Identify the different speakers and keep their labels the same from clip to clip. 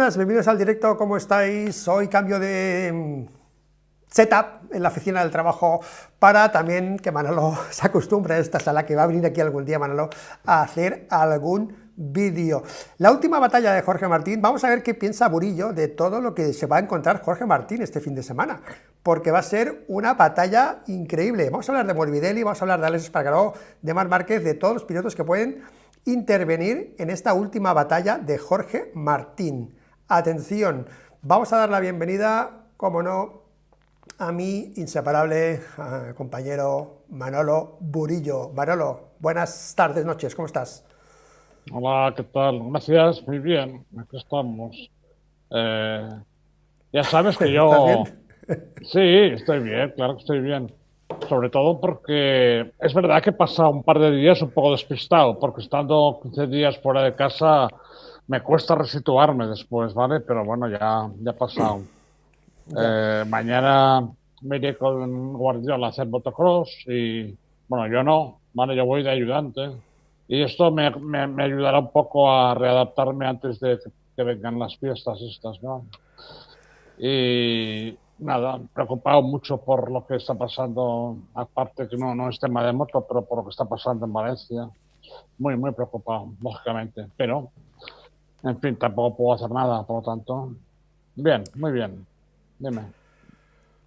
Speaker 1: buenas, bienvenidos al directo, ¿cómo estáis? Hoy cambio de setup en la oficina del trabajo para también que Manolo se acostumbre a esta sala, que va a venir aquí algún día Manolo a hacer algún vídeo. La última batalla de Jorge Martín, vamos a ver qué piensa Burillo de todo lo que se va a encontrar Jorge Martín este fin de semana, porque va a ser una batalla increíble. Vamos a hablar de Morbidelli, vamos a hablar de Alex Espargaró, de Marc Márquez, de todos los pilotos que pueden intervenir en esta última batalla de Jorge Martín. Atención, vamos a dar la bienvenida, como no, a mi inseparable compañero Manolo Burillo. Manolo, buenas tardes, noches, ¿cómo estás?
Speaker 2: Hola, ¿qué tal? Gracias, muy bien, aquí estamos. Ya sabes que
Speaker 1: ¿Estás bien?
Speaker 2: sí, estoy bien, claro que estoy bien. Sobre todo porque es verdad que he pasado un par de días un poco despistado, porque estando 15 días fuera de casa me cuesta resituarme después, ¿vale? Pero bueno, ya ha pasado.
Speaker 1: Ya.
Speaker 2: Mañana me iré con Guardiola a hacer motocross y, bueno, yo no, ¿vale? Yo voy de ayudante. Y esto me ayudará un poco a readaptarme antes de que vengan las fiestas estas, ¿no? Y nada, preocupado mucho por lo que está pasando, aparte que no es tema de moto, pero por lo que está pasando en Valencia. Muy preocupado, lógicamente. Pero, en fin, tampoco puedo hacer nada, por lo tanto. Bien, muy bien. Dime.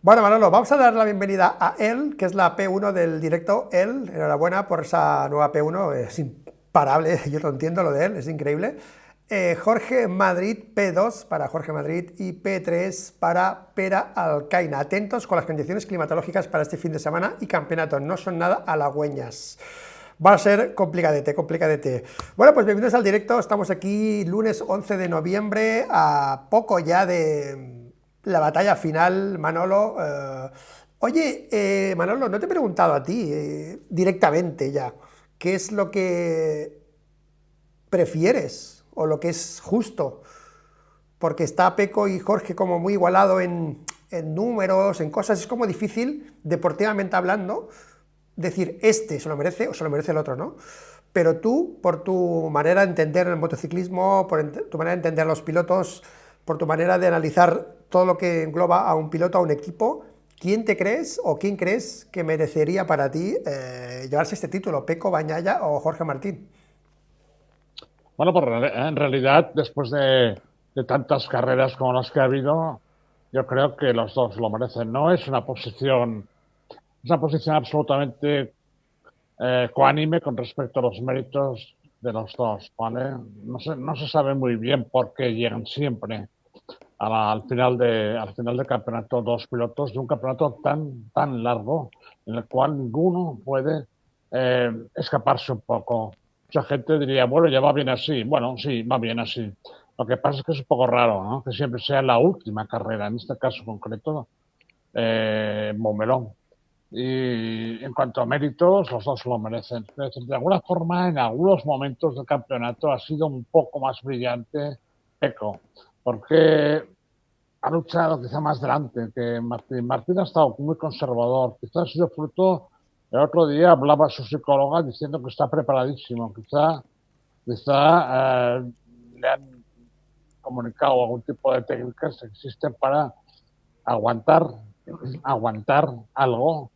Speaker 1: Bueno, Manolo, vamos a dar la bienvenida a él, que es la P1 del directo. Él, enhorabuena por esa nueva P1, es imparable, yo lo entiendo lo de él, es increíble. Jorge Madrid, P2 para Jorge Madrid y P3 para Pera Alcaina. Atentos con las condiciones climatológicas para este fin de semana y campeonato, no son nada halagüeñas. Va a ser complicadete, complicadete. Bueno, pues bienvenidos al directo, estamos aquí lunes 11 de noviembre, a poco ya de la batalla final, Manolo. Oye, Manolo, no te he preguntado a ti directamente ya, ¿qué es lo que prefieres o lo que es justo? Porque está Peco y Jorge como muy igualado en números, en cosas, es como difícil, deportivamente hablando, decir este se lo merece o se lo merece el otro, ¿no? Pero tú, por tu manera de entender el motociclismo, por tu manera de entender a los pilotos, por tu manera de analizar todo lo que engloba a un piloto, a un equipo, ¿quién te crees o quién crees que merecería para ti llevarse este título? ¿Peco, Bagnaia o Jorge Martín?
Speaker 2: Bueno, pues en realidad, después de tantas carreras como las que ha habido, yo creo que los dos lo merecen. No es una posición absolutamente ecuánime con respecto a los méritos de los dos, ¿vale? No se sabe muy bien por qué llegan siempre al final del campeonato dos pilotos de un campeonato tan largo en el cual ninguno puede escaparse un poco. Mucha gente diría, bueno, ya va bien así. Bueno, sí, va bien así. Lo que pasa es que es un poco raro, ¿no? Que siempre sea la última carrera, en este caso concreto, Momelón. Y en cuanto a méritos, los dos lo merecen. Es decir, de alguna forma, en algunos momentos del campeonato ha sido un poco más brillante Peco, porque ha luchado quizá más delante que Martín. Martín ha estado muy conservador. Quizá ha sido fruto. El otro día hablaba su psicóloga diciendo que está preparadísimo. Quizá le han comunicado algún tipo de técnicas que existen para aguantar, aguantar algo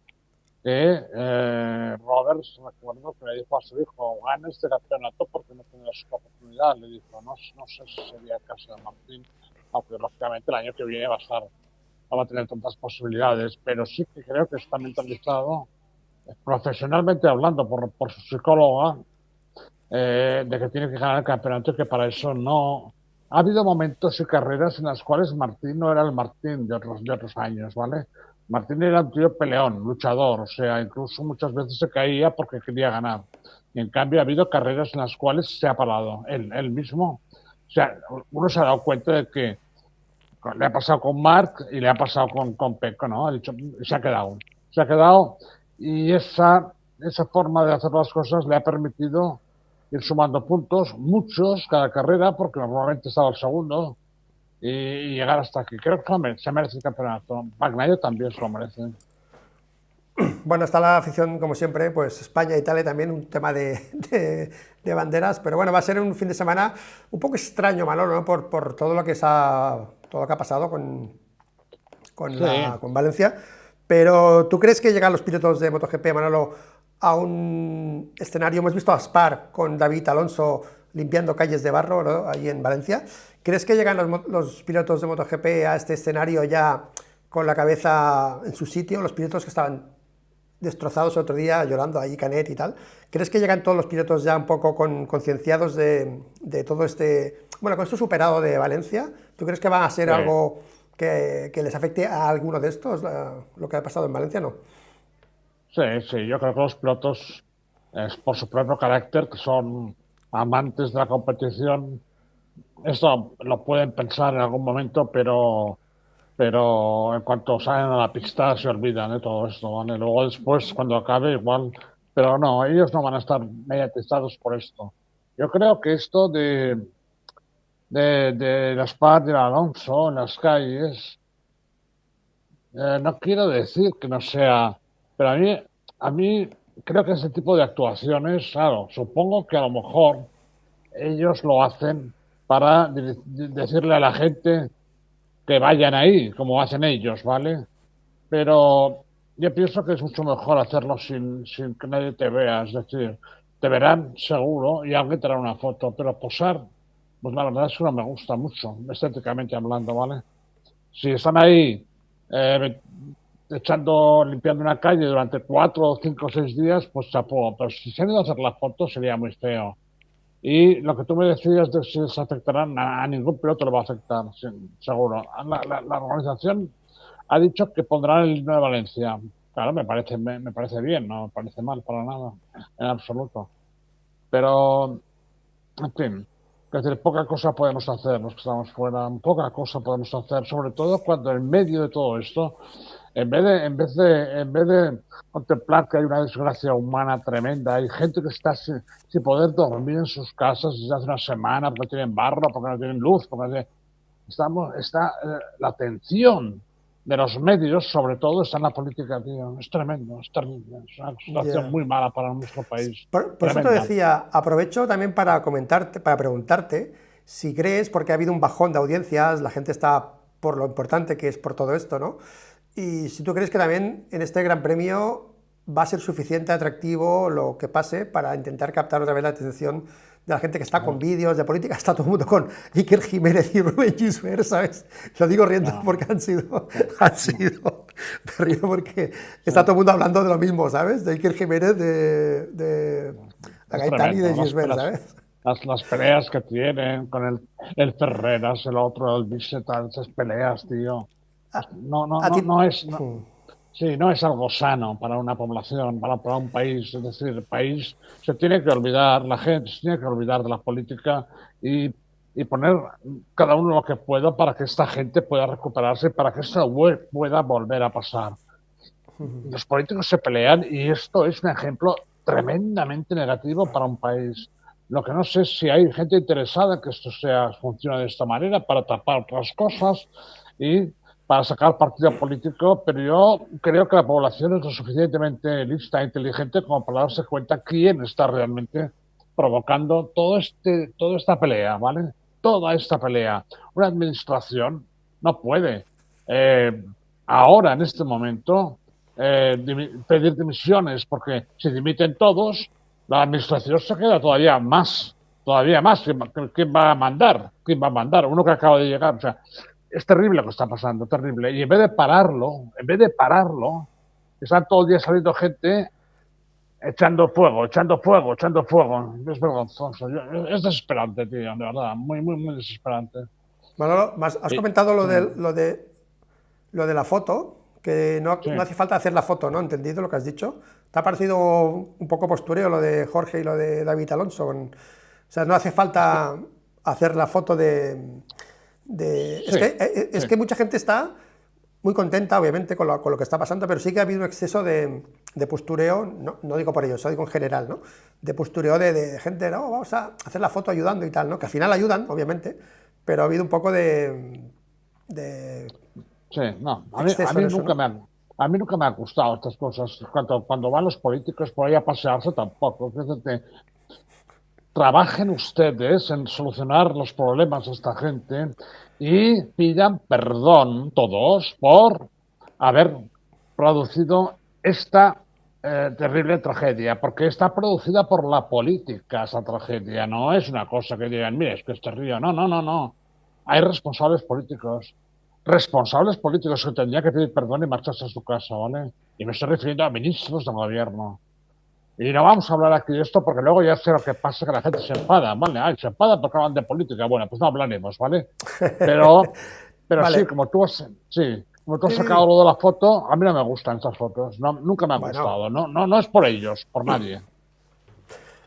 Speaker 2: que Roberts, recuerdo que le dijo a su hijo, gana este campeonato porque no tendrás su oportunidad. Le dijo, no sé si sería el caso de Martín, aunque lógicamente el año que viene no va a tener tantas posibilidades, pero sí que creo que está mentalizado, profesionalmente hablando por su psicóloga, de que tiene que ganar el campeonato y que para eso no. Ha habido momentos y carreras en las cuales Martín no era el Martín de otros años, ¿vale? Martín era un tío peleón, luchador, o sea, incluso muchas veces se caía porque quería ganar. Y en cambio ha habido carreras en las cuales se ha parado, él mismo. O sea, uno se ha dado cuenta de que le ha pasado con Marc y le ha pasado con Pecco, ¿no? Ha dicho, se ha quedado y esa forma de hacer las cosas le ha permitido ir sumando puntos, muchos cada carrera, porque normalmente estaba el segundo, y llegar hasta aquí. Creo que se merece el campeonato. Bagnaia también se lo merece.
Speaker 1: Bueno, está la afición, como siempre, pues España e Italia también, un tema de banderas, pero bueno, va a ser un fin de semana un poco extraño, Manolo, ¿no? Por todo lo que todo lo que ha pasado
Speaker 2: Sí,
Speaker 1: con Valencia. Pero ¿tú crees que llegan los pilotos de MotoGP, Manolo, a un escenario? Hemos visto a Aspar con David Alonso limpiando calles de barro, ¿no? Ahí en Valencia. ¿Crees que llegan los pilotos de MotoGP a este escenario ya con la cabeza en su sitio? Los pilotos que estaban destrozados el otro día, llorando ahí, Canet y tal. ¿Crees que llegan todos los pilotos ya un poco concienciados de todo este, bueno, con esto superado de Valencia? ¿Tú crees que va a ser
Speaker 2: sí,
Speaker 1: algo que les afecte a alguno de estos, lo que ha pasado en Valencia? No.
Speaker 2: sí, sí. Yo creo que los pilotos, por su propio carácter, que son amantes de la competición, esto lo pueden pensar en algún momento, pero en cuanto salen a la pista se olvidan de todo esto, ¿vale? Luego después, cuando acabe, igual, pero no, ellos no van a estar mediatizados por esto. Yo creo que esto de las partes de Alonso en las calles, no quiero decir que no sea, pero a mí creo que ese tipo de actuaciones, claro, supongo que a lo mejor ellos lo hacen para decirle a la gente que vayan ahí, como hacen ellos, ¿vale? Pero yo pienso que es mucho mejor hacerlo sin que nadie te vea, es decir, te verán seguro y alguien te hará una foto, pero posar, pues la verdad es que no me gusta mucho, estéticamente hablando, ¿vale? Si están ahí eh, limpiando una calle durante 4 o 5 o 6 días, pues chapó, pero si se han ido a hacer la foto sería muy feo. Y lo que tú me decías de si les afectarán, a ningún piloto le va a afectar, seguro. La organización ha dicho que pondrán el himno de Valencia. Claro, me parece bien, no me parece mal para nada, en absoluto. Pero, en fin, es decir, poca cosa podemos hacer los que estamos fuera, poca cosa podemos hacer, sobre todo cuando en medio de todo esto, en vez de contemplar que hay una desgracia humana tremenda, hay gente que está sin poder dormir en sus casas desde hace una semana porque no tienen barro, porque no tienen luz, porque no tienen- la atención de los medios, sobre todo, está en la política, tío. Es tremendo, es terrible. Es una situación
Speaker 1: Ya.
Speaker 2: muy mala para nuestro país.
Speaker 1: Por eso te
Speaker 2: Tremenda.
Speaker 1: decía, aprovecho también para comentarte, para preguntarte si crees, porque ha habido un bajón de audiencias, la gente está por lo importante que es por todo esto, ¿no? Y si tú crees que también en este Gran Premio va a ser suficiente atractivo lo que pase para intentar captar otra vez la atención de la gente que está con
Speaker 2: No,
Speaker 1: vídeos de política, está todo el mundo con Iker Jiménez y Rubén Gisbert, ¿sabes? Lo digo riendo
Speaker 2: no,
Speaker 1: porque
Speaker 2: no,
Speaker 1: han
Speaker 2: no.
Speaker 1: sido, me río porque
Speaker 2: Sí,
Speaker 1: está todo el mundo hablando de lo mismo, ¿sabes? De Iker Jiménez, de
Speaker 2: es
Speaker 1: Gaitán y de
Speaker 2: tremendo.
Speaker 1: Gisbert, ¿sabes?
Speaker 2: Las peleas que tienen con el Ferreras, el otro, el Bisetal, esas peleas, tío. No, no,
Speaker 1: A
Speaker 2: no,
Speaker 1: ti,
Speaker 2: no es. No, sí, no es algo sano para una población, para un país. Es decir, el país se tiene que olvidar, la gente se tiene que olvidar de la política y poner cada uno lo que pueda para que esta gente pueda recuperarse, para que esto pueda volver a pasar. Los políticos se pelean y esto es un ejemplo tremendamente negativo para un país. Lo que no sé es si hay gente interesada en que esto funcione de esta manera para tapar otras cosas y para sacar partido político, pero yo creo que la población es lo suficientemente lista e inteligente como para darse cuenta quién está realmente provocando toda esta pelea, ¿vale? Toda esta pelea. Una administración no puede eh, ahora, en este momento, pedir dimisiones, porque si dimiten todos, la administración se queda todavía más. ¿Quién va a mandar? ¿Quién va a mandar? Uno que acaba de llegar. O sea, es terrible lo que está pasando, terrible. Y en vez de pararlo, están todo el día saliendo gente echando fuego, echando fuego, echando fuego. Es vergonzoso. Es desesperante, tío, de verdad. Muy, muy, muy desesperante.
Speaker 1: Manolo, has
Speaker 2: Y,
Speaker 1: comentado
Speaker 2: sí,
Speaker 1: lo de la foto, que no,
Speaker 2: sí.
Speaker 1: no hace falta hacer la foto, ¿no? ¿Entendido lo que has dicho? ¿Te ha parecido un poco postureo lo de Jorge y lo de David Alonso? O sea, no hace
Speaker 2: Es que,
Speaker 1: falta hacer la foto
Speaker 2: sí,
Speaker 1: es
Speaker 2: sí.
Speaker 1: que mucha gente está muy contenta, obviamente, con lo que está pasando, pero sí que ha habido un exceso de postureo, no, no digo por ellos, digo en general, ¿no? De postureo de gente, no, vamos a hacer la foto ayudando y tal, ¿no? Que al final ayudan, obviamente, pero ha habido un poco de
Speaker 2: Sí, no, a mí, a
Speaker 1: exceso en
Speaker 2: mí
Speaker 1: eso,
Speaker 2: nunca
Speaker 1: ¿no?
Speaker 2: me han, a mí nunca me han gustado estas cosas. Cuando van los políticos por ahí a pasearse, tampoco. Fíjate, trabajen ustedes en solucionar los problemas de esta gente y pidan perdón todos por haber producido esta terrible tragedia, porque está producida por la política esa tragedia, no es una cosa que digan, mire, es que es terrible, no, no, no, no. Hay responsables políticos que tendrían que pedir perdón y marcharse a su casa, ¿vale? Y me estoy refiriendo a ministros del gobierno. Y no vamos a hablar aquí de esto porque luego ya sé lo que pasa, que la gente se enfada, ¿vale? Ay, se enfada porque hablan de política. Bueno, pues no hablaremos, ¿vale? Pero, pero sí,
Speaker 1: Vale.
Speaker 2: como tú has
Speaker 1: Sí, sí,
Speaker 2: sacado
Speaker 1: sí.
Speaker 2: lo de la foto, a mí no me gustan esas fotos. No, nunca me han
Speaker 1: Bueno.
Speaker 2: gustado. No, no, no es por ellos, por nadie.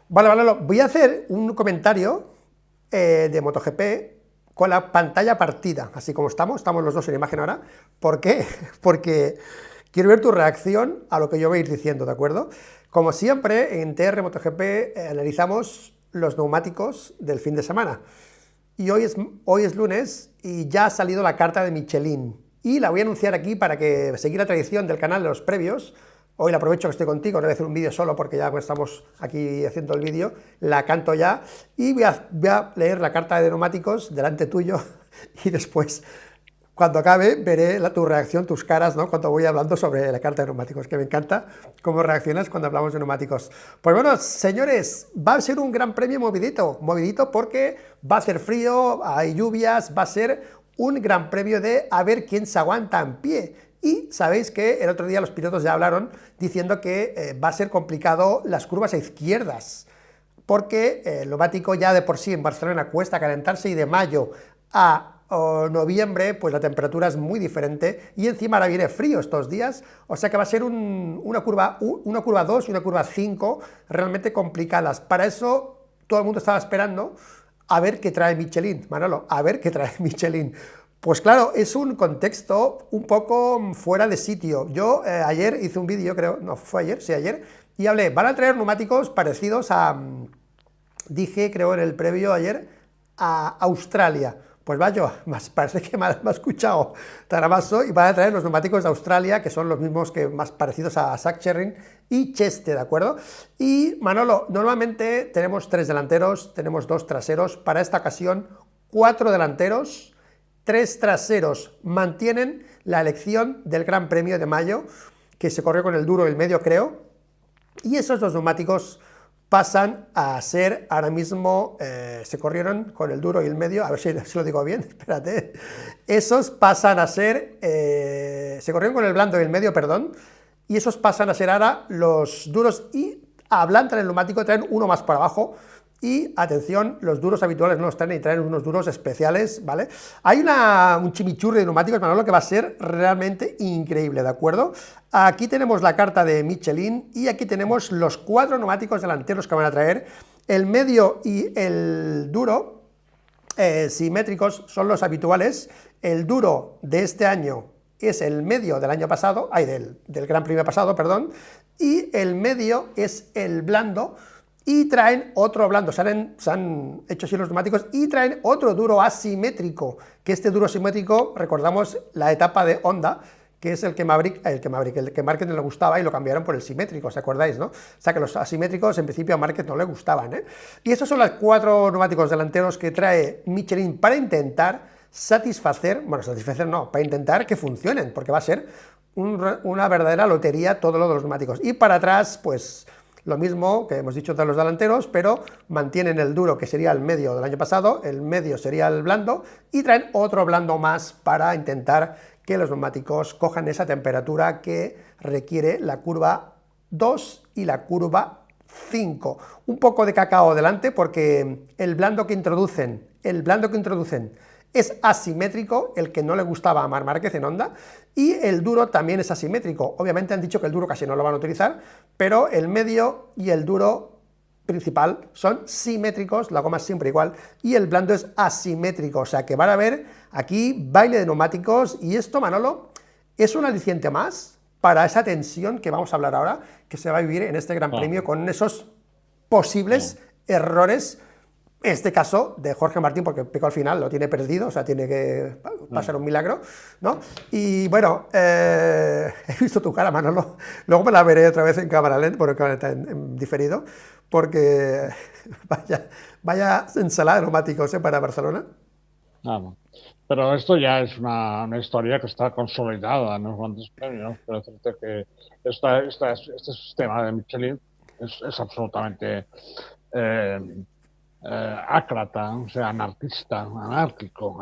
Speaker 1: Vale, vale, voy a hacer un comentario de MotoGP con la pantalla partida, así como estamos los dos en imagen ahora. ¿Por qué? Porque quiero ver tu reacción a lo que yo voy a ir diciendo, ¿de acuerdo? Como siempre, en TR MotoGP analizamos los neumáticos del fin de semana. Y hoy es lunes y ya ha salido la carta de Michelin. Y la voy a anunciar aquí para que seguir la tradición del canal de los previos. Hoy la aprovecho que estoy contigo, no voy a hacer un vídeo solo porque ya estamos aquí haciendo el vídeo. La canto ya y voy a leer la carta de neumáticos delante tuyo y después, cuando acabe, veré tu reacción, tus caras, ¿no? Cuando voy hablando sobre la carta de neumáticos, que me encanta cómo reaccionas cuando hablamos de neumáticos. Pues bueno, señores, va a ser un gran premio movidito porque va a hacer frío, hay lluvias, va a ser un gran premio de a ver quién se aguanta en pie. Y sabéis que el otro día los pilotos ya hablaron diciendo que va a ser complicado las curvas a izquierdas, porque el neumático ya de por sí en Barcelona cuesta calentarse y de mayo a noviembre, pues la temperatura es muy diferente y encima ahora viene frío estos días, o sea que va a ser una curva 2 y una curva 5 realmente complicadas. Para eso todo el mundo estaba esperando a ver qué trae Michelin, Manolo, a ver qué trae Michelin. Pues claro, es un contexto un poco fuera de sitio. Yo ayer hice un vídeo, creo, no, fue ayer, sí, ayer, y hablé, van a traer neumáticos parecidos a, dije, creo en el previo ayer, a Australia. Pues vaya, parece que me ha escuchado Taramaso y van a traer los neumáticos de Australia, que son los mismos que más parecidos a Sachsenring y Cheste, ¿de acuerdo? Y Manolo, normalmente tenemos 3 delanteros, tenemos 2 traseros, para esta ocasión 4 delanteros, 3 traseros. Mantienen la elección del Gran Premio de mayo, que se corrió con el duro y el medio, creo, y esos 2 neumáticos pasan a ser, ahora mismo se corrieron con el duro y el medio, a ver si lo digo bien, espérate, esos pasan a ser, se corrieron con el blando y el medio, perdón, y esos pasan a ser ahora los duros y ablandan el neumático, traen uno más por abajo. Y atención, los duros habituales no los traen y traen unos duros especiales, ¿vale? Hay un chimichurri de neumáticos, Manolo, que va a ser realmente increíble, ¿de acuerdo? Aquí tenemos la carta de Michelin y aquí tenemos los 4 neumáticos delanteros que van a traer. El medio y el duro simétricos son los habituales. El duro de este año es el medio del año pasado, del Gran Premio pasado, perdón, y el medio es el blando. Y traen otro blando, se han hecho así los neumáticos y traen otro duro asimétrico, que este duro asimétrico, recordamos la etapa de Honda, que es el que Márquez no le gustaba y lo cambiaron por el simétrico, ¿os acordáis, no? O sea que los asimétricos en principio a Márquez no le gustaban, ¿eh? Y estos son los 4 neumáticos delanteros que trae Michelin para intentar para intentar que funcionen, porque va a ser una verdadera lotería todo lo de los neumáticos. Y para atrás, pues lo mismo que hemos dicho de los delanteros, pero mantienen el duro, que sería el medio del año pasado, el medio sería el blando, y traen otro blando más para intentar que los neumáticos cojan esa temperatura que requiere la curva 2 y la curva 5. Un poco de cacao delante porque el blando que introducen es asimétrico, el que no le gustaba a Marc Márquez en Honda, y el duro también es asimétrico. Obviamente han dicho que el duro casi no lo van a utilizar, pero el medio y el duro principal son simétricos, la goma es siempre igual, y el blando es asimétrico, o sea que van a ver aquí baile de neumáticos, y esto, Manolo, es un aliciente más para esa tensión que vamos a hablar ahora, que se va a vivir en este Gran Premio con esos posibles errores En este caso, de Jorge Martín, porque Peco al final lo tiene perdido, o sea, tiene que pasar un milagro, ¿no? Y bueno, he visto tu cara, Manolo, luego me la veré otra vez en cámara lenta, bueno, en cámara lenta, en diferido, porque vaya ensalada de neumáticos, para Barcelona.
Speaker 2: Claro. Pero esto ya es una historia que está consolidada en los grandes premios. Pero decirte que este sistema de Michelin es absolutamente eh, ácrata, o sea, anarquista, anárquico,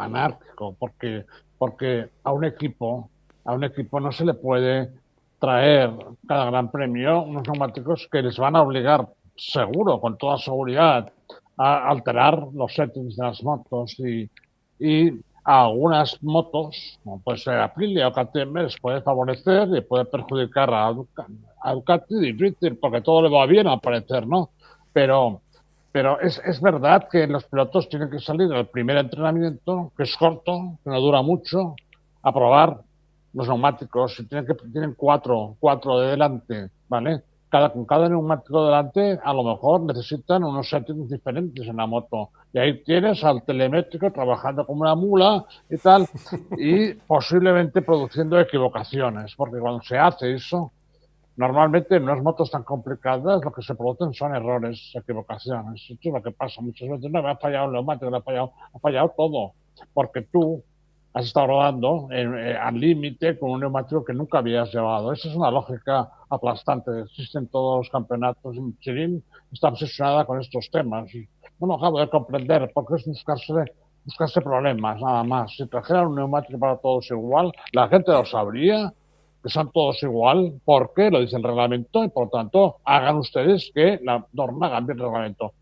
Speaker 2: porque a un equipo no se le puede traer cada gran premio unos neumáticos que les van a obligar, seguro, con toda seguridad, a alterar los settings de las motos y a algunas motos, como puede ser Aprilia o KTM, les puede favorecer y puede perjudicar a Ducati, difícil, porque todo le va bien al parecer, ¿no? Pero pero es verdad que los pilotos tienen que salir al primer entrenamiento, que es corto, que no dura mucho, a probar los neumáticos. Y tienen cuatro de delante, ¿vale? Con cada neumático delante, a lo mejor necesitan unos settings diferentes en la moto. Y ahí tienes al telemétrico trabajando como una mula y tal, y posiblemente produciendo equivocaciones, porque cuando se hace eso, normalmente en unas motos tan complicadas lo que se producen son errores, equivocaciones. Eso es lo que pasa muchas veces. No, me ha fallado el neumático, ha fallado todo. Porque tú has estado rodando al límite con un neumático que nunca habías llevado. Esa es una lógica aplastante. Existen todos los campeonatos. Michelin está obsesionada con estos temas. Y no lo acabo de comprender porque es buscarse problemas, nada más. Si trajeran un neumático para todos igual, la gente lo sabría, que son todos igual, porque lo dice el reglamento y por lo tanto hagan ustedes que la norma cambie el reglamento.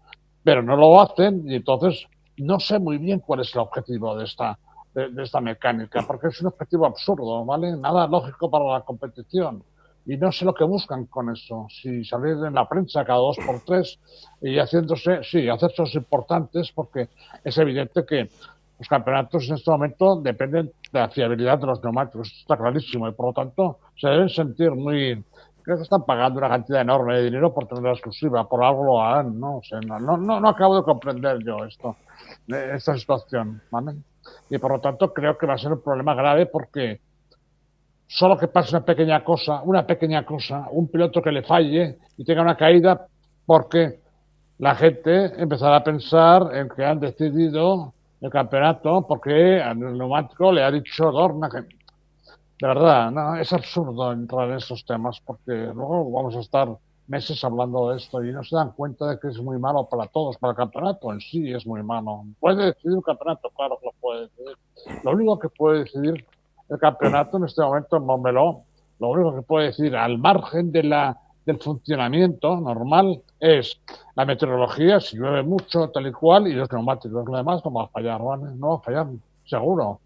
Speaker 2: Pero no lo hacen y entonces no sé muy bien cuál es el objetivo de esta mecánica, porque es un objetivo absurdo, ¿vale? Nada lógico para la competición. Y no sé lo que buscan con eso. Si salir en la prensa cada 2 por 3 y hacerse importantes, porque es evidente que los campeonatos en este momento dependen de la fiabilidad de los neumáticos, está clarísimo, y por lo tanto se deben sentir creo que están pagando una cantidad enorme de dinero por tener la exclusiva, por algo lo harán, ¿no? O sea, no acabo de comprender yo esta situación, ¿vale? Y por lo tanto creo que va a ser un problema grave porque solo que pase una pequeña cosa, un piloto que le falle y tenga una caída, porque la gente empezará a pensar en que han decidido el campeonato porque al neumático le ha dicho Dorna que, de verdad, no, es absurdo entrar en esos temas porque luego vamos a estar meses hablando de esto y no se dan cuenta de que es muy malo para todos, para el campeonato en sí es muy malo. ¿Puede decidir un campeonato? Claro que lo puede decidir. Lo único que puede decidir el campeonato en este momento en Montmeló, lo único que puede decidir al margen del funcionamiento normal es la meteorología, si llueve mucho, tal y cual, y los neumáticos. Lo demás no va a fallar, ¿vale? No va a fallar, seguro.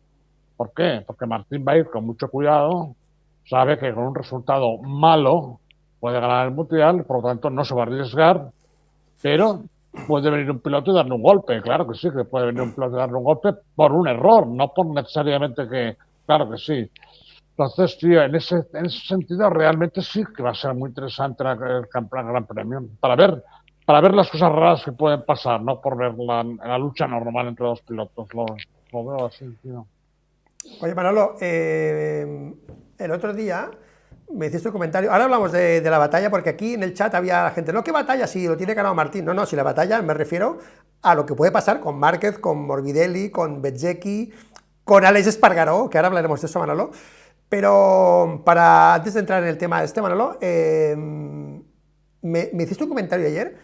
Speaker 2: ¿Por qué? Porque Martín va a ir con mucho cuidado, sabe que con un resultado malo puede ganar el Mundial, por lo tanto no se va a arriesgar, pero puede venir un piloto y darle un golpe, claro que sí, que puede venir un piloto y darle un golpe por un error, no por necesariamente que, claro que sí. Entonces, tío, en ese sentido realmente sí que va a ser muy interesante el Gran Premio, para ver las cosas raras que pueden pasar, no por ver la lucha normal entre los pilotos, lo veo así, tío.
Speaker 1: Oye, Manolo, el otro día me hiciste un comentario. Ahora hablamos de la batalla, porque aquí en el chat había gente. No, ¿qué batalla? Si lo tiene ganado Martín. No, si la batalla me refiero a lo que puede pasar con Márquez, con Morbidelli, con Bezzecchi, con Alex Espargaró, que ahora hablaremos de eso, Manolo. Pero antes de entrar en el tema de este, Manolo, me hiciste un comentario ayer,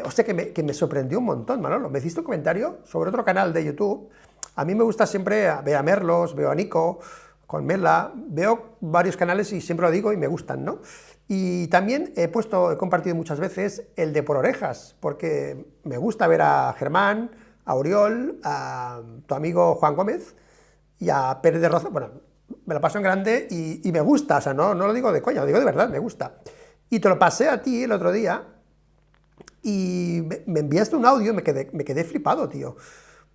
Speaker 1: hostia, que me sorprendió un montón, Manolo. Me hiciste un comentario sobre otro canal de YouTube. A mí me gusta siempre ver a Merlos, veo a Nico, con Mela, veo varios canales y siempre lo digo y me gustan, ¿no? Y también he compartido muchas veces el de Por Orejas, porque me gusta ver a Germán, a Oriol, a tu amigo Juan Gómez y a Pérez de Roza. Bueno, me lo paso en grande y me gusta, o sea, no lo digo de coña, lo digo de verdad, me gusta. Y te lo pasé a ti el otro día y me enviaste un audio y me quedé flipado, tío,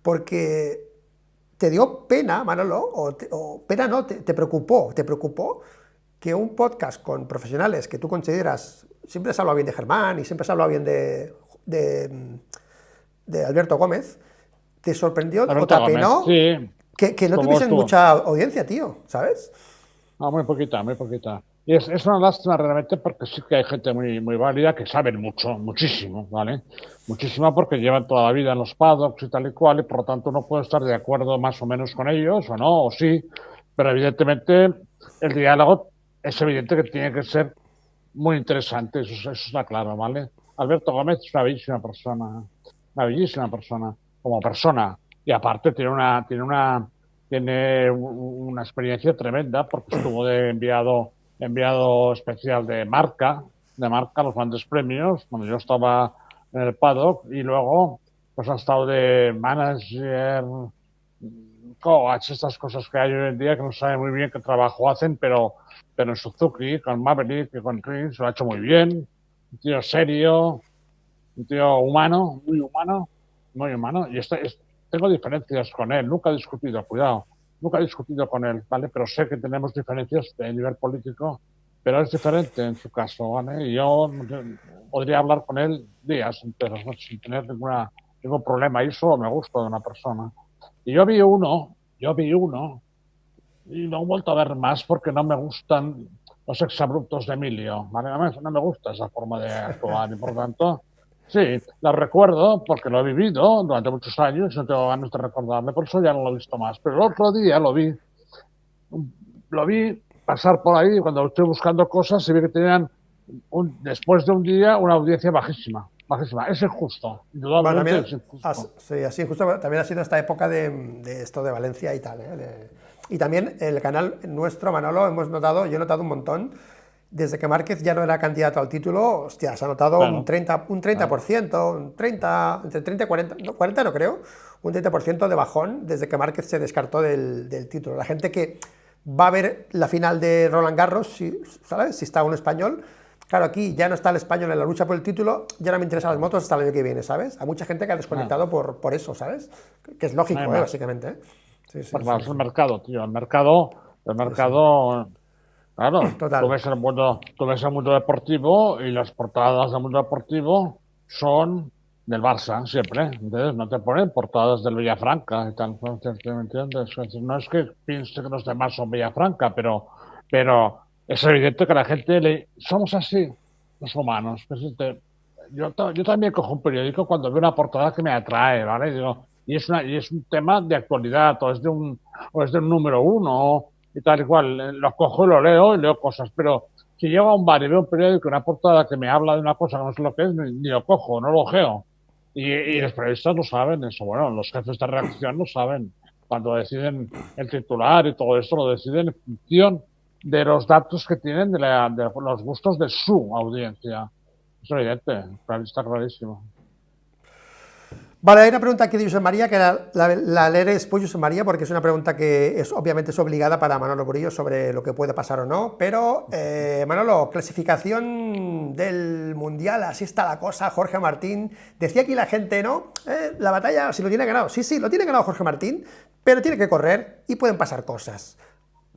Speaker 1: porque te dio pena, Manolo, o pena no, te preocupó que un podcast con profesionales que tú consideras, siempre has hablado bien de Germán y siempre has hablado bien de de Alberto Gómez, ¿te sorprendió o te
Speaker 2: Alberto Gómez,
Speaker 1: apenó
Speaker 2: sí,
Speaker 1: que no
Speaker 2: como
Speaker 1: tuviesen
Speaker 2: estuvo.
Speaker 1: mucha audiencia, tío? ¿Sabes?
Speaker 2: No, muy poquita, muy poquita. Y es una lástima realmente porque sí que hay gente muy válida que saben mucho, muchísimo, ¿vale? Muchísimo porque llevan toda la vida en los paddocks y tal y cual, y por lo tanto no puedo estar de acuerdo más o menos con ellos, o no, o sí, pero evidentemente el diálogo es evidente que tiene que ser muy interesante, eso está claro, ¿vale? Alberto Gómez es una bellísima persona, como persona, y aparte tiene una experiencia tremenda porque estuvo de enviado especial de Marca, los grandes premios, cuando yo estaba en el paddock, y luego pues ha estado de manager, coach, estas cosas que hay hoy en día que no saben muy bien qué trabajo hacen, pero en Suzuki, con Maverick y con Rins lo ha hecho muy bien. Un tío serio, un tío humano, muy humano. Y tengo diferencias con él, nunca he discutido, cuidado, nunca he discutido con él, ¿vale? Pero sé que tenemos diferencias de nivel político, pero es diferente en su caso, ¿vale? Y yo podría hablar con él días enteros, ¿no? Sin tener ningún problema. Y eso me gusta de una persona. Y yo vi uno y no he vuelto a ver más porque no me gustan los exabruptos de Emilio, ¿vale? No me gusta esa forma de actuar y por tanto, sí, la recuerdo porque lo he vivido durante muchos años y no tengo ganas de recordarle, por eso ya no lo he visto más. Pero el otro día lo vi pasar por ahí cuando estoy buscando cosas y vi que tenían, después de un día, una audiencia bajísima, bajísima. Es injusto,
Speaker 1: Bueno,
Speaker 2: indudablemente
Speaker 1: también,
Speaker 2: es injusto.
Speaker 1: sí, así justo, también ha sido esta época de esto de Valencia y tal, ¿eh? Y también el canal nuestro, Manolo, hemos notado, yo he notado un montón, desde que Márquez ya no era candidato al título, hostia, se ha notado un
Speaker 2: Claro,
Speaker 1: 30, un
Speaker 2: claro.
Speaker 1: 30%, un 30, entre 30 y 40, no, 40 no creo, un 30% de bajón desde que Márquez se descartó del título. La gente que va a ver la final de Roland Garros, si, ¿sabes? Si está un español. Claro, aquí ya no está el español en la lucha por el título, ya no me interesan las motos hasta el año que viene, ¿sabes? Hay mucha gente que ha
Speaker 2: Ah,
Speaker 1: desconectado por eso, ¿sabes? Que es
Speaker 2: no hay
Speaker 1: lógico,
Speaker 2: más.
Speaker 1: básicamente, ¿eh? Sí,
Speaker 2: Pues
Speaker 1: sí,
Speaker 2: vamos,
Speaker 1: sí,
Speaker 2: es el
Speaker 1: sí,
Speaker 2: mercado, tío. El
Speaker 1: sí, sí.
Speaker 2: mercado, claro,
Speaker 1: Total.
Speaker 2: tú ves el mundo deportivo y las portadas del mundo deportivo son del Barça, siempre. Entonces no te ponen portadas del Villafranca y tal, ¿no? ¿Me entiendes? Es decir, no es que piense que los demás son Villafranca, pero es evidente que la gente somos así, los humanos. Yo también cojo un periódico cuando veo una portada que me atrae, ¿vale? Y es un tema de actualidad, o es de un número uno, y tal y cual. Lo cojo y leo cosas, pero si llego a un bar y veo un periódico, una portada que me habla de una cosa que no sé lo que es, ni lo cojo, no lo ojeo. Y
Speaker 1: Ya.
Speaker 2: los periodistas lo saben, eso, bueno, los jefes de redacción lo saben. Cuando deciden el titular y todo eso, lo deciden en función de los datos que tienen de los gustos de su audiencia. Es evidente, está clarísimo.
Speaker 1: Vale, hay una pregunta aquí de Josep María, que la leeré después, Josep María, porque es una pregunta que es obviamente es obligada para Manolo Murillo sobre lo que puede pasar o no. Pero, Manolo, clasificación del Mundial, así está la cosa, Jorge Martín. Decía aquí la gente, ¿no? La batalla, si lo tiene ganado. Sí, sí, lo tiene ganado Jorge Martín, pero tiene que correr y pueden pasar cosas.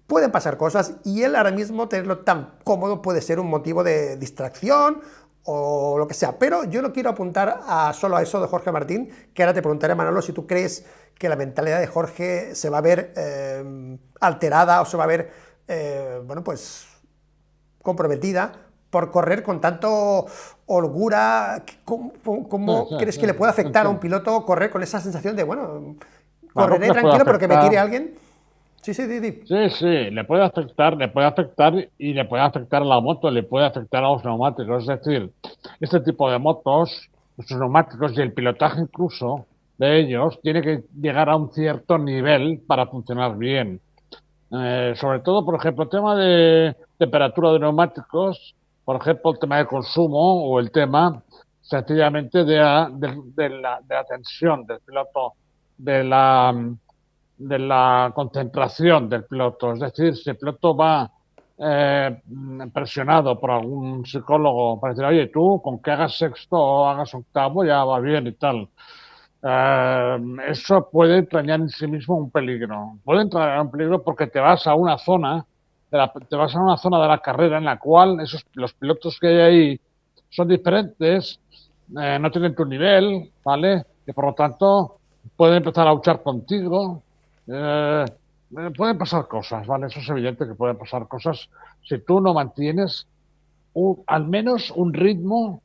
Speaker 1: Pueden pasar cosas y él ahora mismo tenerlo tan cómodo puede ser un motivo de distracción o lo que sea. Pero yo no quiero apuntar solo a eso de Jorge Martín, que ahora te preguntaré, Manolo, si tú crees que la mentalidad de Jorge se va a ver alterada o se va a ver, bueno, pues comprometida por correr con tanto holgura.
Speaker 2: Sí,
Speaker 1: ¿Cómo
Speaker 2: sí,
Speaker 1: crees
Speaker 2: sí,
Speaker 1: que le puede afectar a un
Speaker 2: entiendo.
Speaker 1: piloto correr con esa sensación de, bueno,
Speaker 2: Claro que
Speaker 1: correré
Speaker 2: le puede
Speaker 1: tranquilo pero que me
Speaker 2: afectar.
Speaker 1: tire alguien? Sí, sí, di, di.
Speaker 2: Sí, sí, le puede afectar y le puede afectar a la moto, le puede afectar a los neumáticos. Es decir, este tipo de motos, los neumáticos y el pilotaje incluso de ellos, tiene que llegar a un cierto nivel para funcionar bien. Sobre todo, por ejemplo, el tema de temperatura de neumáticos, por ejemplo, el tema de consumo o el tema sencillamente de la tensión del piloto, de de la concentración del piloto. Es decir, si el piloto va presionado por algún psicólogo para decir, oye, tú con que hagas sexto o hagas octavo ya va bien y tal. Eso puede entrañar en sí mismo un peligro. Puede entrar en un peligro porque te vas a una zona, te vas a una zona de la carrera en la cual los pilotos que hay ahí son diferentes, no tienen tu nivel, ¿vale? y por lo tanto puede empezar a luchar contigo. Pueden pasar cosas, ¿vale? Eso es evidente que pueden pasar cosas si tú no mantienes al menos un ritmo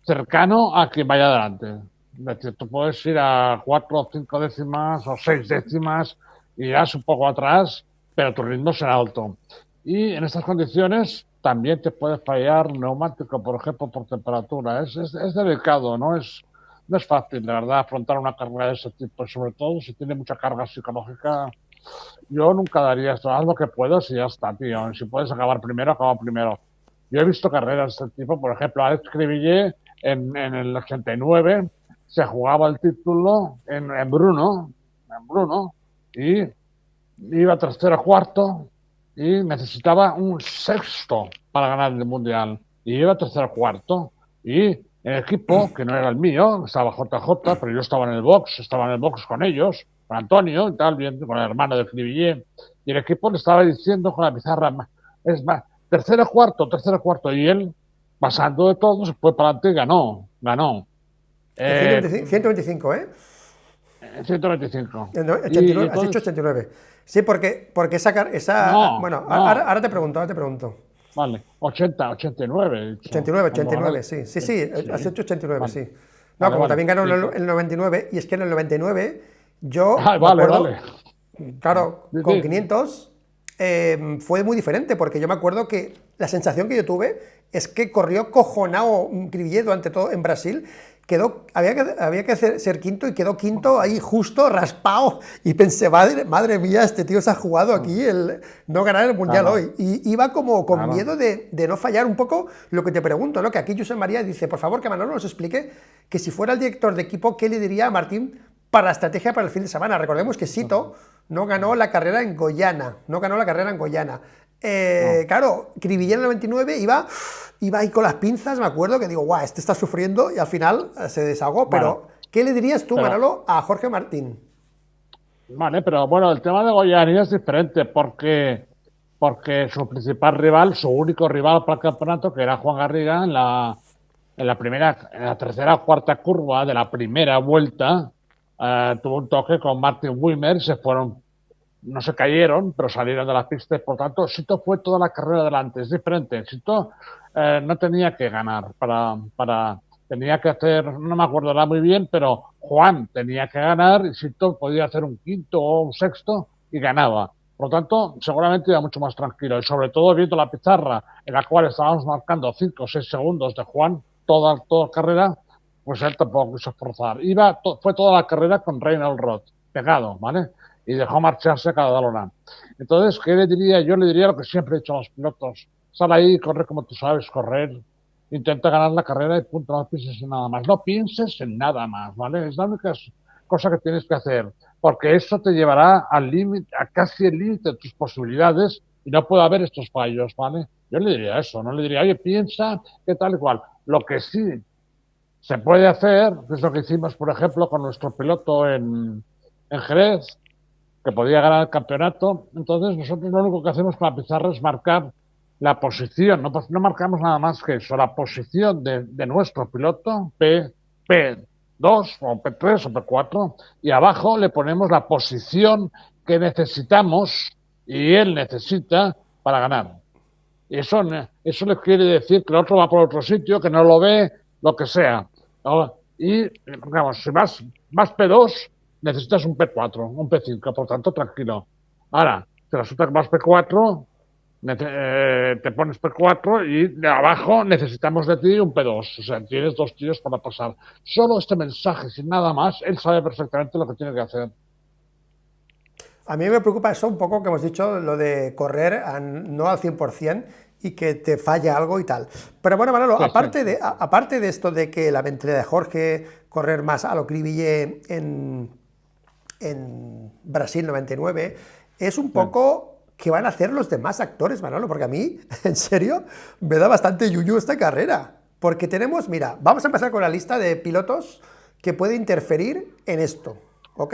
Speaker 2: cercano a quien vaya adelante. Es decir, tú puedes ir a 4 o 5 décimas o 6 décimas y irás un poco atrás, pero tu ritmo será alto. Y en estas condiciones también te puede fallar un neumático, por ejemplo, por temperatura. Es delicado, no es fácil, de verdad, afrontar una carga de ese tipo, sobre todo si tiene mucha carga psicológica. Yo nunca daría esto, haz lo que puedas y ya está, tío. Si puedes acabar primero, acaba primero. Yo he visto carreras de este tipo, por ejemplo, Alex Cribillé en el 89 se jugaba el título en Bruno, y iba tercero cuarto y necesitaba un sexto para ganar el mundial. Y iba tercero cuarto. Y el equipo, que no era el mío, estaba JJ, pero yo estaba en el box con ellos, con Antonio y tal, bien, con el hermano de Cribillé. Y el equipo le estaba diciendo con la pizarra, es más, tercero cuarto, y él, pasando de todo, se fue para adelante y ganó.
Speaker 1: 125, ¿eh?
Speaker 2: 125. Y
Speaker 1: 89, has dicho
Speaker 2: entonces,
Speaker 1: 89. Sí, porque esa
Speaker 2: no,
Speaker 1: bueno,
Speaker 2: no,
Speaker 1: ahora te pregunto.
Speaker 2: vale, 89 he dicho.
Speaker 1: 89,
Speaker 2: Cuando gané
Speaker 1: 89, sí. Sí, has
Speaker 2: sí,
Speaker 1: hecho 89,
Speaker 2: vale,
Speaker 1: sí. No,
Speaker 2: vale,
Speaker 1: como
Speaker 2: vale.
Speaker 1: también ganó
Speaker 2: Y
Speaker 1: el 99, y es que en el 99 yo
Speaker 2: ah,
Speaker 1: me
Speaker 2: vale, vale.
Speaker 1: acuerdo, claro,
Speaker 2: Sí,
Speaker 1: con
Speaker 2: sí.
Speaker 1: 500 fue muy diferente, porque yo me acuerdo que la sensación que yo tuve es que corrió cojonado Cribillet durante todo en Brasil, había que ser quinto y quedó quinto ahí justo, raspado, y pensé, madre mía, este tío se ha jugado aquí no ganar el Mundial
Speaker 2: Claro,
Speaker 1: hoy. Y iba como con
Speaker 2: claro.
Speaker 1: miedo de no fallar un poco lo que te pregunto, ¿no? Que aquí José María dice, por favor, que Manolo nos explique que si fuera el director de equipo, ¿qué le diría a Martín para la estrategia para el fin de semana? Recordemos que Sito no ganó la carrera en Goyana,
Speaker 2: No,
Speaker 1: Claro, Cribillé en el 99 iba ahí con las pinzas, me acuerdo que digo, guau, este está sufriendo, y al final se desahogó.
Speaker 2: bueno,
Speaker 1: Pero, ¿qué le dirías tú,
Speaker 2: pero,
Speaker 1: Manolo, a Jorge Martín?
Speaker 2: vale, pero bueno, el tema de Goyani es diferente porque su principal rival, su único rival para el campeonato, que era Juan Garriga, en la tercera o cuarta curva de la primera vuelta, tuvo un toque con Martin Wimmer y no se cayeron, pero salieron de la pista. Por tanto, Sito fue toda la carrera adelante. Es diferente. Sito no tenía que ganar tenía que hacer, no me acuerdo nada muy bien, pero Juan tenía que ganar y Sito podía hacer un quinto o un sexto y ganaba. Por lo tanto, seguramente iba mucho más tranquilo. Y sobre todo viendo la pizarra en la cual estábamos marcando 5 o 6 segundos de Juan, toda carrera, pues él tampoco quiso forzar. Fue toda la carrera con Reynolds Roth, pegado, ¿vale? Y dejó marcharse cada lona. Entonces, ¿qué le diría? Yo le diría lo que siempre he dicho a los pilotos. Sal ahí, corre como tú sabes correr, intenta ganar la carrera y punto, no pienses en nada más. No pienses en nada más, ¿vale? Es la única cosa que tienes que hacer, porque eso te llevará al límite, a casi el límite de tus posibilidades y no puede haber estos fallos, ¿vale? Yo le diría eso, no le diría, oye, piensa que tal y cual. Lo que sí se puede hacer, que es lo que hicimos, por ejemplo, con nuestro piloto en Jerez, que podía ganar el campeonato. Entonces, nosotros lo único que hacemos con la pizarra es marcar la posición, no marcamos nada más que eso, la posición de nuestro piloto, P2 o P3 o P4, y abajo le ponemos la posición que necesitamos y él necesita para ganar. Y eso le quiere decir que el otro va por otro sitio, que no lo ve, lo que sea. ¿No? Y, digamos, si vas P2, necesitas un P4, un P5, por tanto, tranquilo. Ahora, si resulta que vas P4, te pones P4 y de abajo necesitamos de ti un P2. O sea, tienes 2 tiros para pasar. Solo este mensaje, sin nada más, él sabe perfectamente lo que tiene que hacer.
Speaker 1: A mí me preocupa eso un poco que hemos dicho, lo de correr no al 100% y que te falla algo y tal. Pero bueno, Manolo,
Speaker 2: Sí, sí.
Speaker 1: aparte de esto de que la mentalidad de Jorge, correr más a lo Cribillé en Brasil 99, es un
Speaker 2: Sí.
Speaker 1: poco qué van a hacer los demás actores, Manolo, porque a mí, en serio, me da bastante yuyu esta carrera. Porque tenemos, mira, vamos a empezar con la lista de pilotos que puede interferir en esto, ¿ok?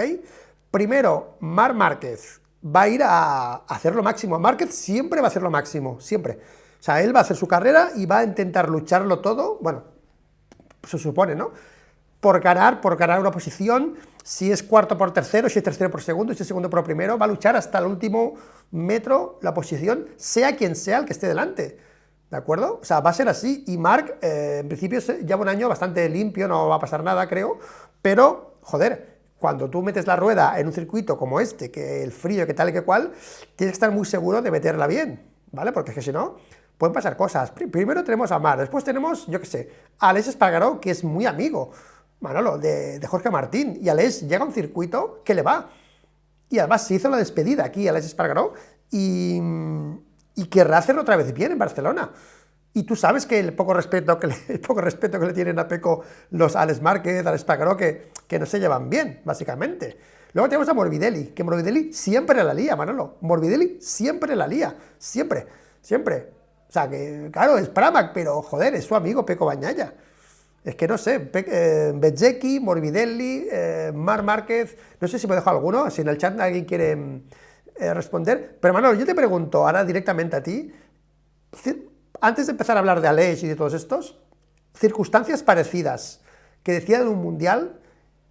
Speaker 1: Primero, Marc Márquez va a ir a hacer lo máximo. Márquez siempre va a hacer lo máximo, siempre. O sea, él va a hacer su carrera y va a intentar lucharlo todo, bueno, se supone, ¿no? por ganar una posición. Si es cuarto por tercero, si es tercero por segundo, si es segundo por primero, va a luchar hasta el último metro la posición, sea quien sea el que esté delante. ¿De acuerdo? O sea, va a ser así. Y Marc, en principio, lleva un año bastante limpio, no va a pasar nada, creo. Pero, joder, cuando tú metes la rueda en un circuito como este, que el frío, que tal y que cual, tienes que estar muy seguro de meterla bien, ¿vale? Porque es que si no, pueden pasar cosas. Primero tenemos a Marc, después tenemos, yo qué sé, a Aleix Espargaró, que es muy amigo, Manolo, de Jorge Martín. Y Aleix llega a un circuito que le va. Y además se hizo la despedida aquí, Aleix Espargaró, y querrá hacerlo otra vez bien en Barcelona. Y tú sabes que el poco respeto que le tienen a Peco los Alex Márquez, Alex Espargaró, que no se llevan bien, básicamente. Luego tenemos a Morbidelli, que Morbidelli siempre la lía, Manolo. Morbidelli siempre la lía, siempre, siempre. O sea, que claro, es Pramac, pero joder, es su amigo Peco Bagnaia. Es que no sé, Bezzecchi, Morbidelli, Marc Márquez, no sé si me dejo alguno, si en el chat alguien quiere responder. Pero Manolo, yo te pregunto ahora directamente a ti, antes de empezar a hablar de Aleix y de todos estos, circunstancias parecidas que decían un mundial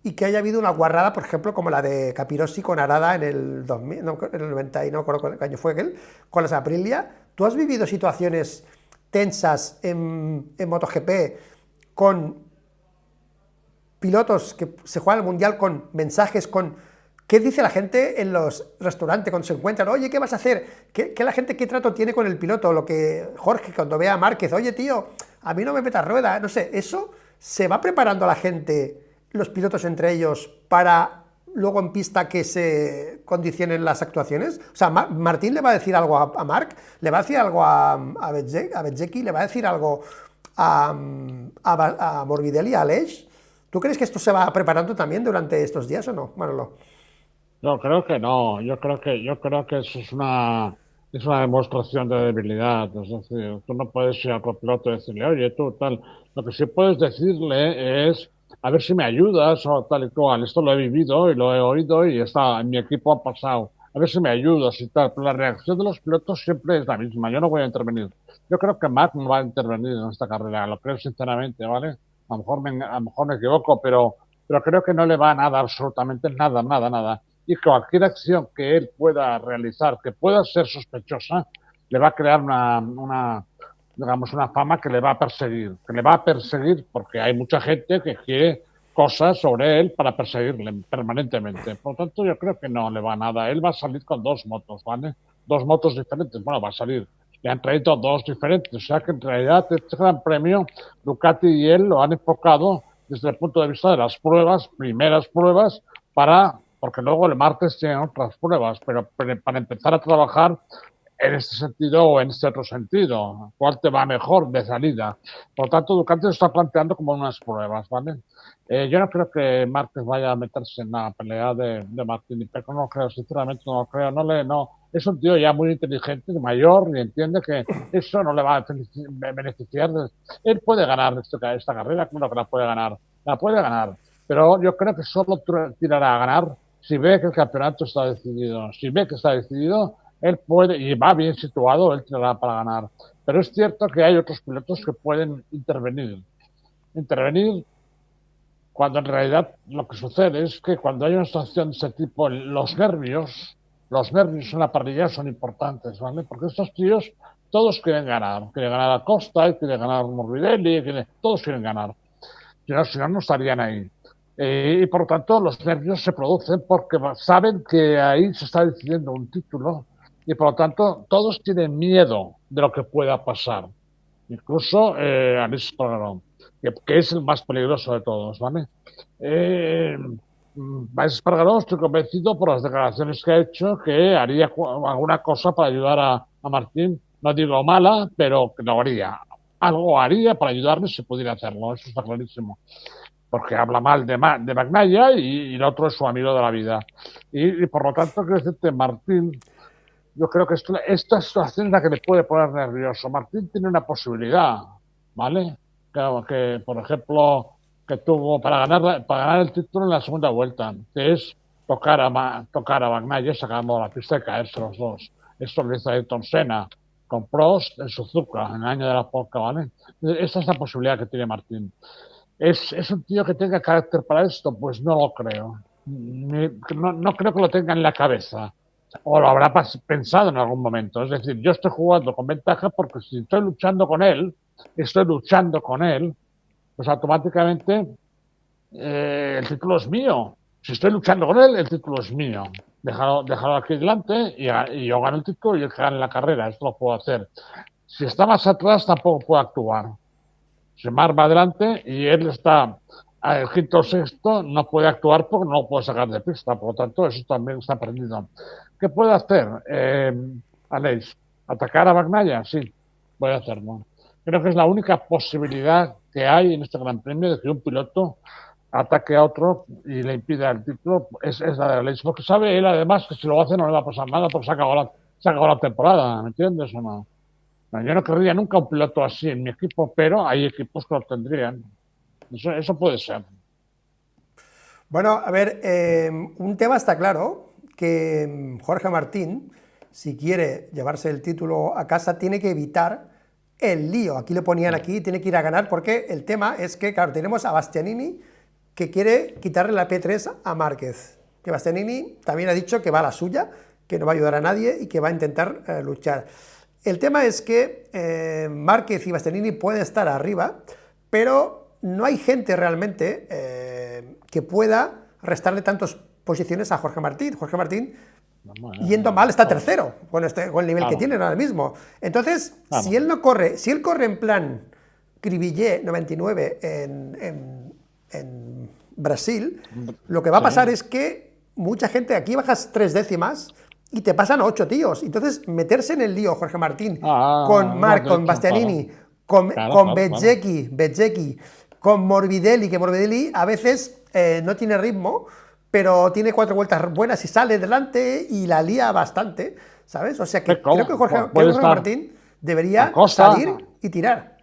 Speaker 1: y que haya habido una guarrada, por ejemplo, como la de Capirossi con Arada en el 2000, no, en el 90, y no recuerdo qué año fue aquel, con las Aprilia. ¿Tú has vivido situaciones tensas en MotoGP con pilotos que se juegan el mundial con mensajes, con qué dice la gente en los restaurantes cuando se encuentran? Oye, ¿qué vas a hacer? ¿Qué la gente, qué trato tiene con el piloto? Lo que Jorge cuando ve a Márquez, oye tío, a mí no me metas rueda, no sé, eso se va preparando a la gente, los pilotos entre ellos, para luego en pista que se condicionen las actuaciones. O sea, Martín le va a decir algo a Marc, le va a decir algo a Bezzecchi, le va a decir algo a Morbidelli, a Aleix. ¿Tú crees que esto se va preparando también durante estos días o no, Manolo?
Speaker 2: Yo creo que no, yo creo que eso es una demostración de debilidad. Es decir, tú no puedes ir al copiloto y decirle, oye, tú tal. Lo que sí puedes decirle es, a ver si me ayudas o tal y cual. Esto lo he vivido y lo he oído y está, en mi equipo ha pasado. A ver si me ayudas y tal. Pero la reacción de los pilotos siempre es la misma. Yo no voy a intervenir. Yo creo que Marc no va a intervenir en esta carrera, lo creo sinceramente, ¿vale? A lo mejor me equivoco, pero creo que no le va a nada, absolutamente nada, nada, nada. Y cualquier acción que él pueda realizar, que pueda ser sospechosa, le va a crear digamos, una fama que le va a perseguir porque hay mucha gente que quiere cosas sobre él para perseguirle permanentemente. Por lo tanto, yo creo que no le va a nada. Él va a salir con dos motos, ¿vale? Dos motos diferentes. Bueno, va a salir. Le han traído dos diferentes. O sea que en realidad este gran premio, Ducati y él lo han enfocado desde el punto de vista de las pruebas, primeras pruebas, porque luego el martes tienen otras pruebas, pero para empezar a trabajar en este sentido o en este otro sentido, cuál te va mejor de salida. Por lo tanto, Ducati lo está planteando como unas pruebas, ¿vale? Yo no creo que Márquez vaya a meterse en la pelea de Martín y Pecco, no lo creo, sinceramente no lo creo, no. Es un tío ya muy inteligente, mayor, y entiende que eso no le va a beneficiar. Él puede ganar esta carrera, claro que la puede ganar, pero yo creo que solo tirará a ganar si ve que el campeonato está decidido. Si ve que está decidido, él puede, y va bien situado, él tirará para ganar. Pero es cierto que hay otros pilotos que pueden intervenir. Intervenir cuando en realidad lo que sucede es que cuando hay una situación de ese tipo, los nervios en la parrilla son importantes, ¿vale? Porque estos tíos todos quieren ganar a Costa, quieren ganar a Morbidelli, todos quieren ganar. Si no, no estarían ahí. Y por lo tanto, los nervios se producen porque saben que ahí se está decidiendo un título y por lo tanto, todos tienen miedo de lo que pueda pasar. Incluso Aleix Espargaró, que es el más peligroso de todos, ¿vale? Aleix Espargaró, estoy convencido por las declaraciones que ha hecho que haría alguna cosa para ayudar a Martín. No digo mala, pero que lo haría. Algo haría para ayudarle si pudiera hacerlo, eso está clarísimo. Porque habla mal de Bagnaia y el otro es su amigo de la vida. Y por lo tanto, quiero decirte, Martín, yo creo que esta situación es la que le puede poner nervioso. Martín tiene una posibilidad, ¿vale? Claro, que por ejemplo, que tuvo para ganar el título en la segunda vuelta, que es tocar a Bagnaia sacando la pista y caerse los dos. Esto lo hizo Ayrton Senna con Prost en Suzuka, en el año de la polca, ¿vale? Esa es la posibilidad que tiene Martín. ¿Es un tío que tenga carácter para esto? Pues no lo creo. No creo que lo tenga en la cabeza. O lo habrá pensado en algún momento. Es decir, yo estoy jugando con ventaja porque si estoy luchando con él, pues automáticamente el título es mío. Si estoy luchando con él, el título es mío. Déjalo aquí delante y yo gano el título y él gana la carrera. Esto lo puedo hacer. Si está más atrás, tampoco puedo actuar. Si Mar va adelante y él está al quinto o sexto, no puede actuar porque no lo puede sacar de pista. Por lo tanto, eso también está perdido. ¿Qué puede hacer Aleix? ¿Atacar a Bagnaia? Sí, puede hacerlo. Creo que es la única posibilidad que hay en este Gran Premio de que un piloto ataque a otro y le impida el título. Es la de Aleix, porque sabe él además que si lo hace no le va a pasar nada porque se acabó la temporada, ¿me entiendes o no? No, yo no querría nunca un piloto así en mi equipo, pero hay equipos que lo tendrían. Eso puede ser.
Speaker 1: Bueno, a ver, un tema está claro, que Jorge Martín, si quiere llevarse el título a casa, tiene que evitar el lío. Aquí le ponían aquí, tiene que ir a ganar, porque el tema es que, claro, tenemos a Bastianini que quiere quitarle la P3 a Márquez. Que Bastianini también ha dicho que va a la suya, que no va a ayudar a nadie y que va a intentar luchar. El tema es que Márquez y Bastianini pueden estar arriba, pero no hay gente realmente que pueda restarle tantas posiciones a Jorge Martín. Jorge Martín, yendo mal, está tercero con el nivel que tiene ahora mismo. Entonces,
Speaker 2: Claro.
Speaker 1: si él corre en plan Cribillé 99 en Brasil, lo que va a pasar es que mucha gente, aquí bajas 3 décimas y te pasan 8 tíos. Entonces, meterse en el lío, Jorge Martín, con
Speaker 2: Lo has
Speaker 1: Marc, con
Speaker 2: dicho,
Speaker 1: Bastianini,
Speaker 2: claro.
Speaker 1: con,
Speaker 2: Claro,
Speaker 1: con
Speaker 2: claro, claro.
Speaker 1: Bezzecchi, con Morbidelli, que Morbidelli a veces no tiene ritmo, pero tiene 4 vueltas buenas y sale delante y la lía bastante, ¿sabes? O sea que creo que
Speaker 2: Puede
Speaker 1: Jorge
Speaker 2: estar
Speaker 1: Martín
Speaker 2: a
Speaker 1: debería
Speaker 2: Costa,
Speaker 1: salir y tirar.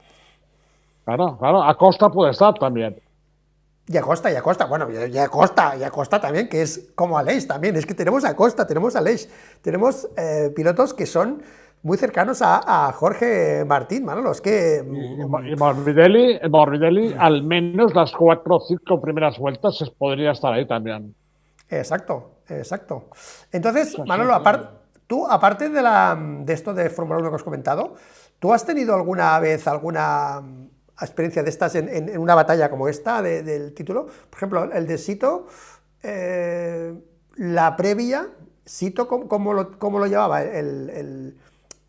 Speaker 2: claro, claro, a Costa puede estar también.
Speaker 1: Y a Costa, bueno, y a Costa también, que es como Aleix también, es que tenemos a Costa, tenemos a Aleix, tenemos pilotos que son muy cercanos a Jorge Martín, Manolo, es que...
Speaker 2: Y Morbidelli, al menos las 4 o 5 primeras vueltas podría estar ahí también.
Speaker 1: Exacto, exacto. Entonces,
Speaker 2: Sí, sí,
Speaker 1: Manolo,
Speaker 2: sí.
Speaker 1: tú, aparte de esto de Fórmula 1 que has comentado, ¿tú has tenido alguna vez alguna experiencia de estas en una batalla como esta del título? Por ejemplo, el de Sito, la previa, Sito, cómo lo llevaba? El-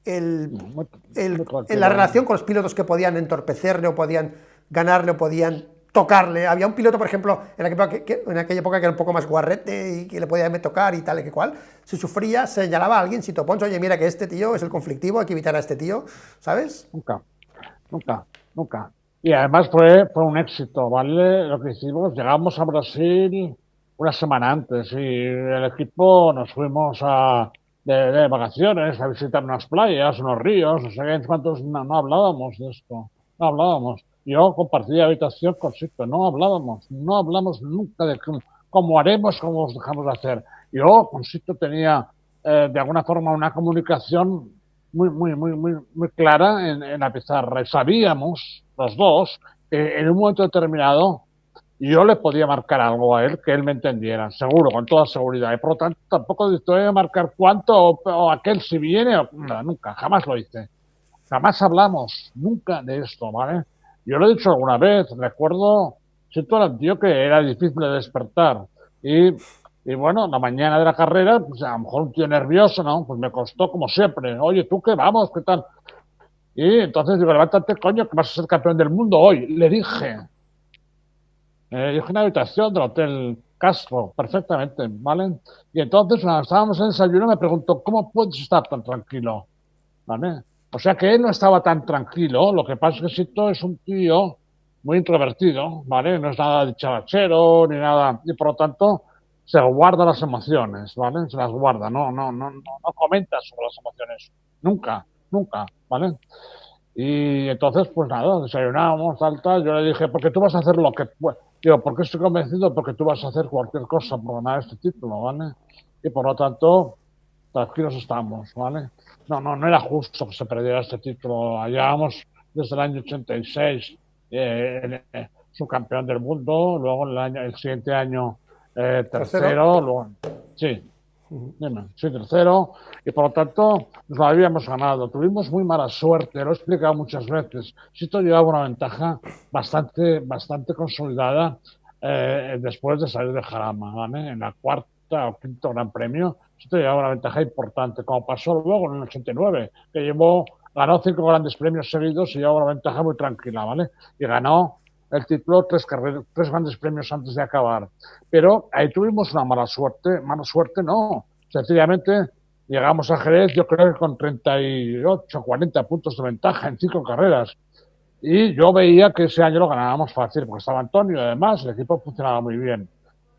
Speaker 2: Muy, muy
Speaker 1: en la
Speaker 2: tranquilo.
Speaker 1: relación con los pilotos que podían entorpecerle o podían ganarle o podían tocarle. Había un piloto, por ejemplo, en aquella época que era un poco más guarrete y que le podía tocar y tal y que cual. Si sufría, señalaba a alguien, si Poncho, oye, mira que este tío es el conflictivo, hay que evitar a este tío, ¿sabes?
Speaker 2: Nunca, nunca, nunca. Y además fue un éxito, ¿vale? Lo que hicimos, llegamos a Brasil una semana antes y el equipo nos fuimos de vacaciones a visitar unas playas, unos ríos, no sé qué, cuántos, no hablábamos de esto, no hablábamos. Yo compartía habitación con Sito, no hablamos nunca de cómo haremos, cómo os dejamos de hacer. Yo con Sito tenía de alguna forma una comunicación muy clara en la pizarra. Y sabíamos, los dos, que en un momento determinado yo le podía marcar algo a él que él me entendiera, seguro, con toda seguridad. Y por lo tanto, tampoco te voy a marcar cuánto o aquel si viene, o, nada, nunca, jamás lo hice. Jamás hablamos, nunca de esto, ¿vale? Yo lo he dicho alguna vez, recuerdo, siento al tío que era difícil de despertar. Y, y bueno, la mañana de la carrera, pues a lo mejor un tío nervioso, ¿no? Pues me costó como siempre. Oye, ¿tú qué vamos? ¿Qué tal? Y entonces digo, levántate, coño, que vas a ser campeón del mundo hoy. Le dije. Dije en la habitación del Hotel Castro, perfectamente, ¿vale? Y entonces, cuando estábamos en el desayuno, me preguntó, ¿cómo puedes estar tan tranquilo? ¿Vale? O sea que él no estaba tan tranquilo. Lo que pasa es que Sito es un tío muy introvertido, ¿vale? No es nada dicharachero ni nada. Y por lo tanto, se guarda las emociones, ¿vale? Se las guarda, no comenta sobre las emociones. Nunca, nunca, ¿vale? Y entonces, pues nada, desayunamos, tal. Yo le dije, porque tú vas a hacer lo que... Digo, porque estoy convencido porque tú vas a hacer cualquier cosa por ganar este título, ¿vale? Y por lo tanto, tranquilos estamos, ¿vale? No era justo que se perdiera este título. Llevábamos desde el año 86 subcampeón del mundo, luego el siguiente año
Speaker 1: Tercero.
Speaker 2: tercero, luego, sí, dime, sí, tercero, y por lo tanto nos lo habíamos ganado. Tuvimos muy mala suerte, lo he explicado muchas veces. Sito llevaba una ventaja bastante consolidada después de salir de Jarama, ¿vale? En la cuarta o quinto Gran Premio, Sito llevaba una ventaja importante, como pasó luego en el 89, que ganó 5 grandes premios seguidos y llevaba una ventaja muy tranquila, ¿vale? Y ganó el título 3 grandes premios antes de acabar. Pero ahí tuvimos una mala suerte no. Sencillamente llegamos a Jerez, yo creo que con 38, 40 puntos de ventaja en 5 carreras. Y yo veía que ese año lo ganábamos fácil, porque estaba Antonio y además el equipo funcionaba muy bien.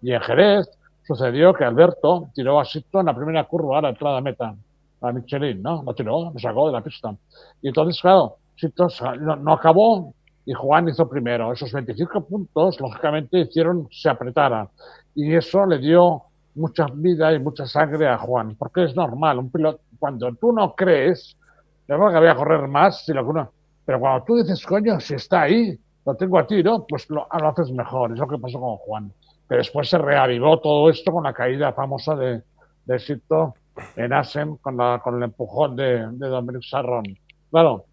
Speaker 2: Y en Jerez sucedió que Alberto tiró a Sito en la primera curva a la entrada de meta, a Michelin, ¿no? Lo tiró, lo sacó de la pista. Y entonces, claro, Sito no acabó y Juan hizo primero. Esos 25 puntos, lógicamente, hicieron se apretara. Y eso le dio mucha vida y mucha sangre a Juan, porque es normal, un piloto, cuando tú no crees, yo creo que voy a correr más, si lo que uno, pero cuando tú dices, coño, si está ahí, lo tengo a tiro, pues lo haces mejor. Es lo que pasó con Juan. Que después se reavivó todo esto con la caída famosa de Sito en Assen con el empujón de Dominic Sarron. Claro,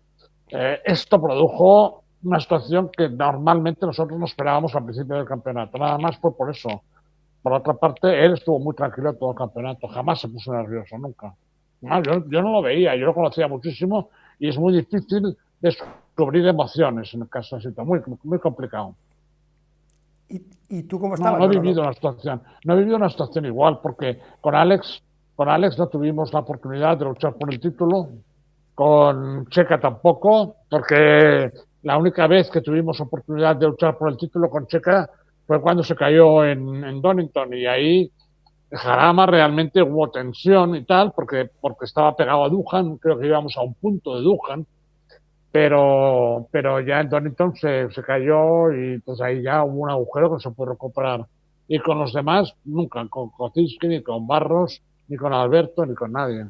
Speaker 2: esto produjo una situación que normalmente nosotros no esperábamos al principio del campeonato. Nada más fue por eso. Por otra parte, él estuvo muy tranquilo todo el campeonato. Jamás se puso nervioso, nunca. No, yo no lo veía, yo lo conocía muchísimo y es muy difícil descubrir emociones en el caso de Sito. Muy complicado.
Speaker 1: ¿Y tú cómo
Speaker 2: No,
Speaker 1: estabas,
Speaker 2: no he vivido
Speaker 1: Manolo?
Speaker 2: una situación igual, porque con Alex no tuvimos la oportunidad de luchar por el título, con Checa tampoco, porque la única vez que tuvimos oportunidad de luchar por el título con Checa fue cuando se cayó en Donington y ahí Jarama realmente hubo tensión y tal, porque estaba pegado a Duhan, creo que íbamos a un punto de Duhan, pero ya en Donington se cayó y pues ahí ya hubo un agujero que se puede recuperar. Y con los demás, nunca, con Kocinski, ni con Barros, ni con Alberto, ni con nadie.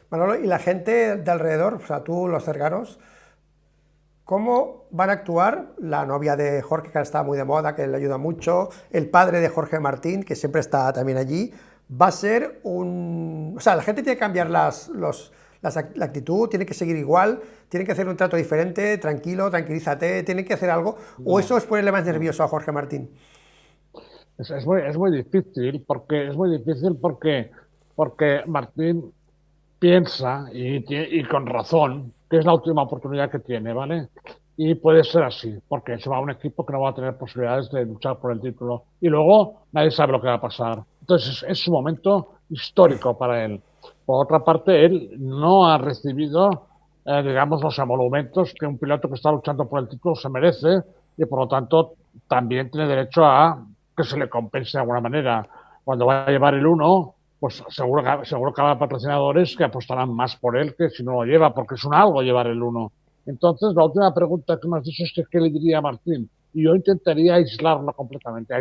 Speaker 1: Manolo, y la gente de alrededor, o sea, tú, los cercanos, ¿cómo van a actuar la novia de Jorge, que ahora está muy de moda, que le ayuda mucho, el padre de Jorge Martín, que siempre está también allí? Va a ser un... O sea, la gente tiene que cambiar la actitud, tiene que seguir igual, tiene que hacer un trato diferente, tranquilo, tranquilízate, tiene que hacer algo, o
Speaker 2: No,
Speaker 1: eso es ponerle más
Speaker 2: no.
Speaker 1: nervioso a Jorge Martín.
Speaker 2: Es muy difícil porque Martín piensa, y con razón, que es la última oportunidad que tiene, ¿vale? Y puede ser así, porque se va a un equipo que no va a tener posibilidades de luchar por el título. Y luego nadie sabe lo que va a pasar. Entonces es un momento histórico para él. Por otra parte, él no ha recibido, digamos, los emolumentos que un piloto que está luchando por el título se merece y por lo tanto también tiene derecho a que se le compense de alguna manera. Cuando va a llevar el uno, pues seguro que habrá patrocinadores que apostarán más por él que si no lo lleva, porque es un algo llevar el uno. Entonces, la última pregunta que me has dicho es que qué le diría a Martín. Y yo intentaría aislarlo completamente,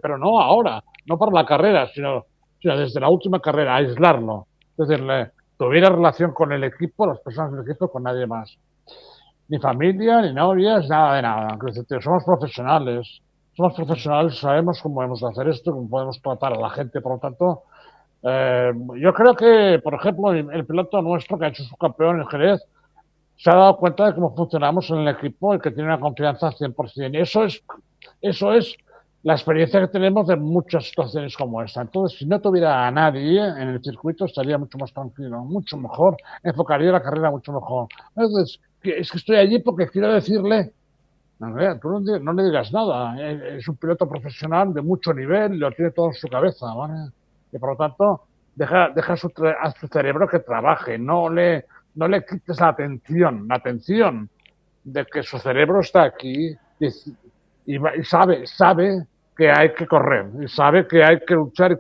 Speaker 2: pero no ahora, no para la carrera, sino desde la última carrera, aislarlo. Es decir, tuviera relación con el equipo, las personas del equipo, con nadie más. Ni familia, ni novias, nada de nada. Es decir, somos profesionales, sabemos cómo debemos hacer esto, cómo podemos tratar a la gente, por lo tanto, yo creo que, por ejemplo, el piloto nuestro que ha hecho su campeón en Jerez se ha dado cuenta de cómo funcionamos en el equipo y que tiene una confianza al 100%. Y eso es la experiencia que tenemos de muchas situaciones como esta. Entonces, si no tuviera a nadie en el circuito, estaría mucho más tranquilo, mucho mejor, enfocaría la carrera mucho mejor. Entonces, es que estoy allí porque quiero decirle, no, tú no le digas nada, es un piloto profesional de mucho nivel, lo tiene todo en su cabeza, ¿vale? Y por lo tanto, deja a su cerebro que trabaje, no le quites la atención de que su cerebro está aquí y sabe que hay que correr, y sabe que hay que luchar, y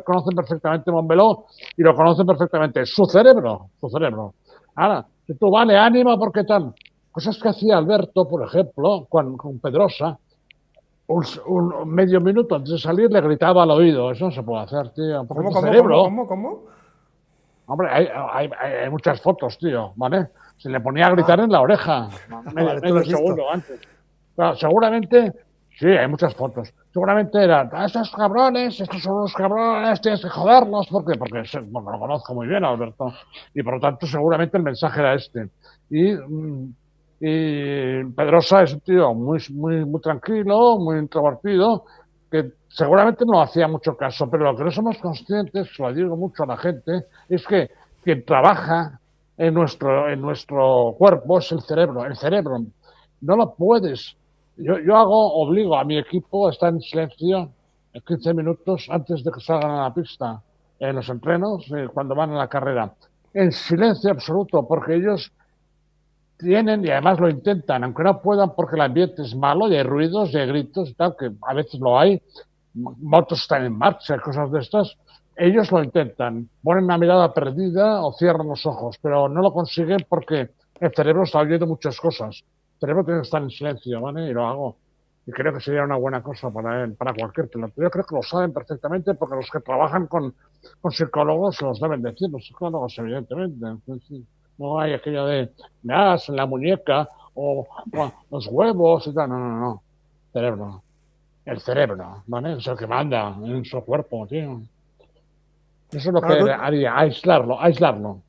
Speaker 2: conoce perfectamente Montmeló y lo conoce perfectamente su cerebro. Ahora, si tú vale, ánimo, porque tal, cosas que hacía Alberto, por ejemplo, con Pedrosa, un medio minuto antes de salir le gritaba al oído. Eso no se puede hacer, tío, porque
Speaker 1: ¿Cómo,
Speaker 2: tu
Speaker 1: cómo, cómo,
Speaker 2: cerebro,
Speaker 1: cómo, cómo?
Speaker 2: hombre, hay muchas fotos, tío, ¿vale? Se le ponía a gritar
Speaker 1: Ah,
Speaker 2: en la oreja,
Speaker 1: vale, tú lo
Speaker 2: medio
Speaker 1: has visto.
Speaker 2: segundo antes. Pero seguramente, sí, hay muchas fotos. Seguramente eran, estos cabrones, estos son unos cabrones, tienes que joderlos. ¿Por qué? Porque lo conozco muy bien, Alberto. Y por lo tanto, seguramente el mensaje era este. Y, y Pedrosa es un tío muy tranquilo, muy introvertido, que seguramente no hacía mucho caso, pero lo que no somos conscientes, lo digo mucho a la gente, es que quien trabaja en nuestro cuerpo es el cerebro. El cerebro no lo puedes. Yo obligo a mi equipo a estar en silencio 15 minutos antes de que salgan a la pista en los entrenos, cuando van a la carrera. En silencio absoluto, porque ellos tienen y además lo intentan, aunque no puedan porque el ambiente es malo y hay ruidos y hay gritos y tal, que a veces lo hay, motos están en marcha, cosas de estas, ellos lo intentan, ponen una mirada perdida o cierran los ojos, pero no lo consiguen porque el cerebro está oyendo muchas cosas. El cerebro tiene que estar en silencio, ¿vale? Y lo hago. Y creo que sería una buena cosa para él, para cualquier piloto. Yo creo que lo saben perfectamente porque los que trabajan con psicólogos los deben decir, los psicólogos, evidentemente. Entonces, no hay aquello de gas en la muñeca o los huevos y tal. No, no, no. Cerebro. El cerebro, ¿vale? Es el que manda en su cuerpo, tío. Eso es lo que
Speaker 1: Manolo,
Speaker 2: haría, aislarlo, aislarlo.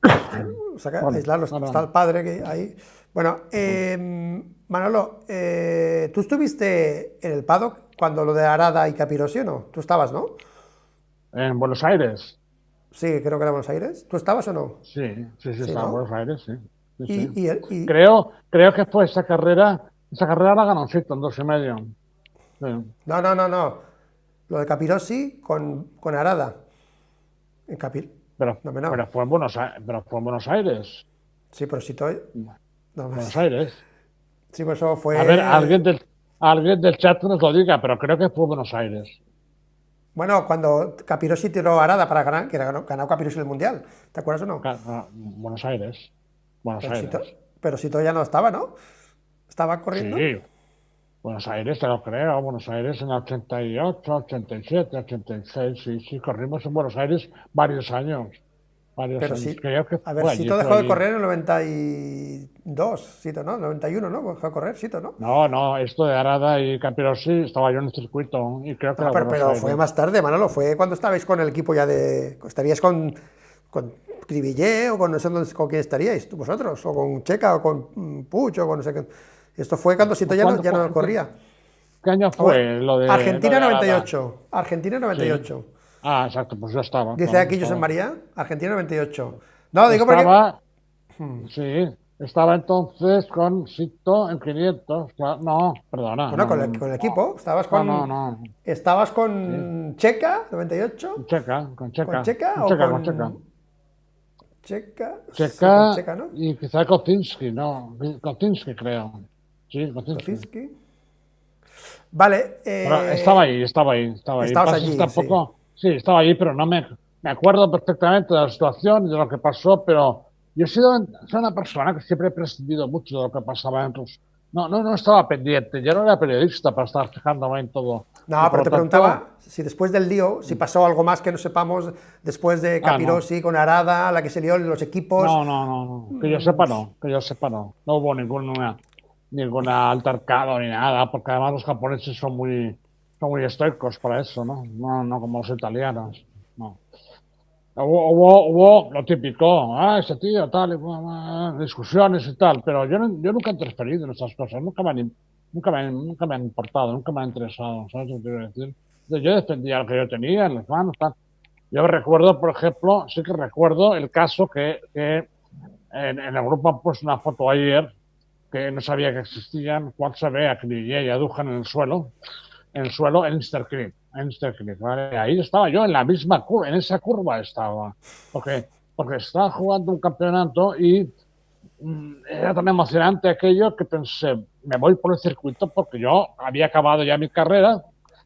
Speaker 2: Bueno,
Speaker 1: aislarlo, está
Speaker 2: ahora,
Speaker 1: el padre que ahí. Bueno, Manolo, tú estuviste en el paddock cuando lo de Arada y Capirossi, ¿o no? Tú estabas, ¿no?
Speaker 2: en Buenos Aires,
Speaker 1: Sí, creo que era Buenos Aires. ¿Tú estabas o no?
Speaker 2: sí, sí, sí,
Speaker 1: Sí,
Speaker 2: estaba en
Speaker 1: ¿no?
Speaker 2: Buenos Aires, sí, sí, sí.
Speaker 1: Y
Speaker 2: Creo que fue esa carrera la ganó Fito en 2,5. Sí.
Speaker 1: no, no, no, no. Lo de Capirossi con Arada. En Capil.
Speaker 2: Pero,
Speaker 1: No, no.
Speaker 2: pero fue en Buenos Aires.
Speaker 1: Sí, pero si estoy. No,
Speaker 2: Buenos Aires.
Speaker 1: sí, pues eso
Speaker 2: A ver,
Speaker 1: fue.
Speaker 2: alguien del chat nos lo diga, pero creo que fue Buenos Aires.
Speaker 1: Bueno, cuando Capirossi tiró a Arada para ganar, que ganó Capirossi el Mundial. ¿Te acuerdas o no?
Speaker 2: Buenos Aires. Buenos
Speaker 1: Pero si,
Speaker 2: Aires.
Speaker 1: pero si ya no estaba, ¿no? ¿Estaba corriendo?
Speaker 2: Sí, Buenos Aires, te lo creo. Buenos Aires en el 88, 87, 86. Sí, sí, corrimos en Buenos Aires varios años. Varios
Speaker 1: Pero
Speaker 2: años.
Speaker 1: sí.
Speaker 2: Creo que
Speaker 1: A ver,
Speaker 2: fue allí,
Speaker 1: Sito
Speaker 2: fue
Speaker 1: dejó de
Speaker 2: allí.
Speaker 1: correr en el 92, Sito, ¿no? 91, ¿no? Dejó de correr, Sito, ¿no?
Speaker 2: No, no, esto de Arada y Capirossi estaba yo en el circuito y creo que
Speaker 1: No,
Speaker 2: era Buenos
Speaker 1: pero fue
Speaker 2: Aires.
Speaker 1: más tarde, Manolo. Fue cuando estabais con el equipo ya de. Estaríais con Cribillé o con no sé con quién estaríais, vosotros, o con Checa o con Puig o con no sé qué. Esto fue cuando Sito ya no corría.
Speaker 2: ¿Qué año
Speaker 1: Ah, bueno,
Speaker 2: fue lo de
Speaker 1: Argentina
Speaker 2: Arada?
Speaker 1: 98. Argentina
Speaker 2: Sí.
Speaker 1: 98.
Speaker 2: Ah, exacto, pues yo estaba,
Speaker 1: Dice
Speaker 2: claro,
Speaker 1: aquí José
Speaker 2: estaba.
Speaker 1: María, Argentina 98. No, digo porque.
Speaker 2: Estaba, sí, estaba entonces con Sito en 500. No, perdona,
Speaker 1: Bueno,
Speaker 2: no,
Speaker 1: con el
Speaker 2: no,
Speaker 1: equipo. Estabas
Speaker 2: no, no,
Speaker 1: con.
Speaker 2: no.
Speaker 1: ¿Estabas
Speaker 2: Sí.
Speaker 1: con Checa 98?
Speaker 2: Con
Speaker 1: ¿Con
Speaker 2: Checa,
Speaker 1: Checa
Speaker 2: con
Speaker 1: o
Speaker 2: Checa, con Checa.
Speaker 1: con. Checa? Sí, con
Speaker 2: Checa
Speaker 1: Checa, ¿no?
Speaker 2: y quizá Kocinski, no, Kocinski creo. Sí, Kocinski.
Speaker 1: Kocinski. Vale,
Speaker 2: Pero estaba ahí, estaba ahí, estaba ahí.
Speaker 1: estabas
Speaker 2: Pasa es que
Speaker 1: allí, sí.
Speaker 2: tampoco, sí, estaba ahí, pero no me acuerdo perfectamente de la situación y de lo que pasó, pero yo soy una persona que siempre he prescindido mucho de lo que pasaba en Rusia. No estaba pendiente, yo no era periodista para estar fijándome en todo. Y
Speaker 1: No,
Speaker 2: por
Speaker 1: pero
Speaker 2: lo
Speaker 1: te
Speaker 2: tanto,
Speaker 1: preguntaba si después del lío, si pasó algo más que no sepamos después de
Speaker 2: no.
Speaker 1: Capirossi con Arada, la que se lió en los equipos.
Speaker 2: No. Que yo sepa, no. Que yo sepa, no. No hubo ninguna altercado ni nada, porque además los japoneses son muy estoicos para eso, ¿no? No como los italianos. No. Hubo lo típico, ese tío, tal, discusiones y tal, pero yo nunca he interferido en esas cosas, nunca me han importado, nunca me han interesado, ¿sabes lo que quiero decir? Yo defendía lo que yo tenía en las manos, tal. Yo recuerdo, por ejemplo, sí que recuerdo el caso que en el grupo han puesto una foto ayer que no sabía que existían, cuando se ve a Cribillé y a Dujan en Instercliff, ¿vale? Ahí estaba yo, en la misma curva, en esa curva estaba, porque estaba jugando un campeonato y era tan emocionante aquello que pensé, me voy por el circuito porque yo había acabado ya mi carrera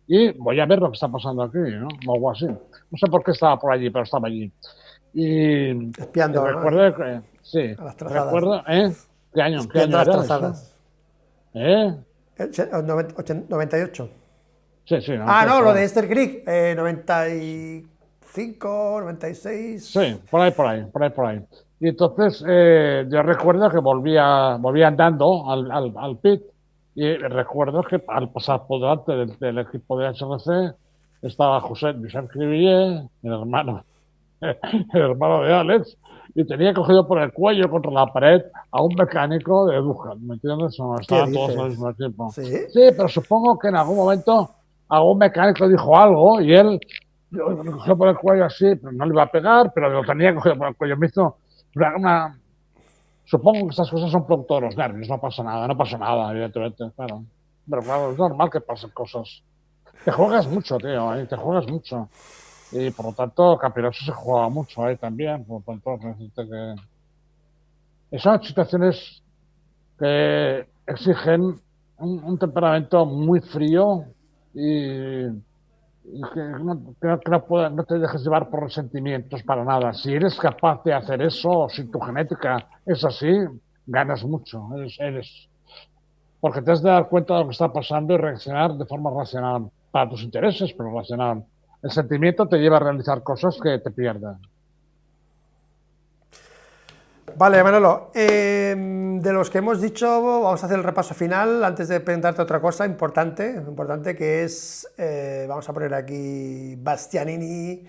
Speaker 2: y voy a ver lo que está pasando aquí, ¿no? O algo así. No sé por qué estaba por allí, pero estaba allí. Y
Speaker 1: Espiando, ¿no? Ahí,
Speaker 2: recuerdo que, sí,
Speaker 1: a las trazadas, ¿no?
Speaker 2: recuerdo, ¿eh? ¿Qué
Speaker 1: Espiando
Speaker 2: año
Speaker 1: las
Speaker 2: era eso?
Speaker 1: trazadas.
Speaker 2: ¿Eh?
Speaker 1: 98.
Speaker 2: Sí, sí,
Speaker 1: Ah, no,
Speaker 2: 98,
Speaker 1: lo de
Speaker 2: bueno.
Speaker 1: Esther Creek, 95,
Speaker 2: Sí,
Speaker 1: 96.
Speaker 2: por ahí. Y entonces yo recuerdo que volvía andando al pit Y recuerdo que al pasar por delante del equipo de HRC estaba José Vicente Cribillé, el hermano de Alex, y tenía cogido por el cuello contra la pared a un mecánico de Dujan, ¿me entiendes? No,
Speaker 1: ¿Qué
Speaker 2: estaban todos al
Speaker 1: dices?
Speaker 2: mismo tiempo.
Speaker 1: ¿Sí?
Speaker 2: Sí, pero supongo que en algún momento algún mecánico dijo algo y él lo cogió por el cuello así, pero no le iba a pegar, pero lo tenía cogido por el cuello. Me hizo una. Supongo que estas cosas son producto de los nervios, no pasa nada, no pasa nada, evidentemente, claro. Pero claro, es normal que pasen cosas. Te juegas mucho, tío, te juegas mucho. Y por lo tanto, Capiroso se jugaba mucho ahí también. Por lo tanto, necesito que. Son situaciones que exigen un temperamento muy frío y, y que no te dejes llevar por resentimientos para nada. Si eres capaz de hacer eso, si tu genética es así, ganas mucho. Porque te has de dar cuenta de lo que está pasando y reaccionar de forma racional para tus intereses, pero racional. El sentimiento te lleva a realizar cosas que te pierden.
Speaker 1: Vale, Manolo, de los que hemos dicho, vamos a hacer el repaso final antes de presentarte otra cosa importante que es, vamos a poner aquí, Bastianini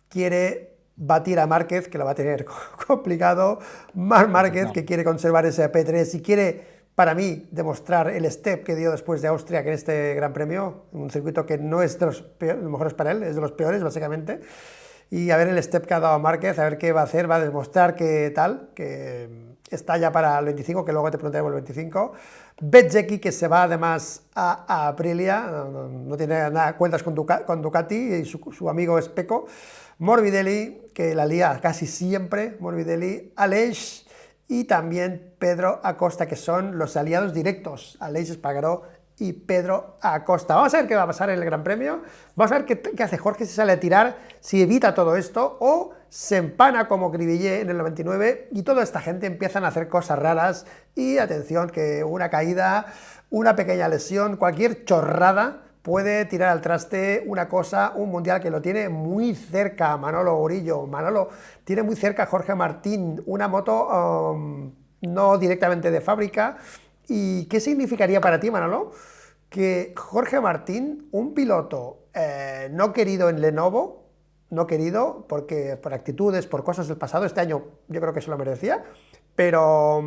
Speaker 1: quiere batir a Márquez, que lo va a tener complicado, Marc Márquez, que quiere conservar ese P3 y quiere, para mí, demostrar el step que dio después de Austria, que en este Gran Premio, un circuito que no es de los mejores para él, es de los peores, básicamente. Y a ver el step que ha dado Márquez, a ver qué va a hacer, va a demostrar que tal, que está ya para el 25, que luego te preguntaremos el 25. Bezzecchi, que se va además a Aprilia, no tiene nada, cuentas con Ducati, y su amigo es Pecco. Morbidelli, que la lía casi siempre, Morbidelli, Aleix y también Pedro Acosta, que son los aliados directos, Aleix Espargaró y Pedro Acosta. Vamos a ver qué va a pasar en el Gran Premio, vamos a ver qué hace Jorge, si sale a tirar, si evita todo esto o se empana como Cribillé en el 99 y toda esta gente empiezan a hacer cosas raras y atención que una caída, una pequeña lesión, cualquier chorrada puede tirar al traste una cosa, un mundial que lo tiene muy cerca Manolo Orillo. Manolo tiene muy cerca Jorge Martín, una moto no directamente de fábrica. ¿Y qué significaría para ti, Manolo, que Jorge Martín, un piloto no querido en Lenovo, no querido porque por actitudes, por cosas del pasado, este año yo creo que se lo merecía, pero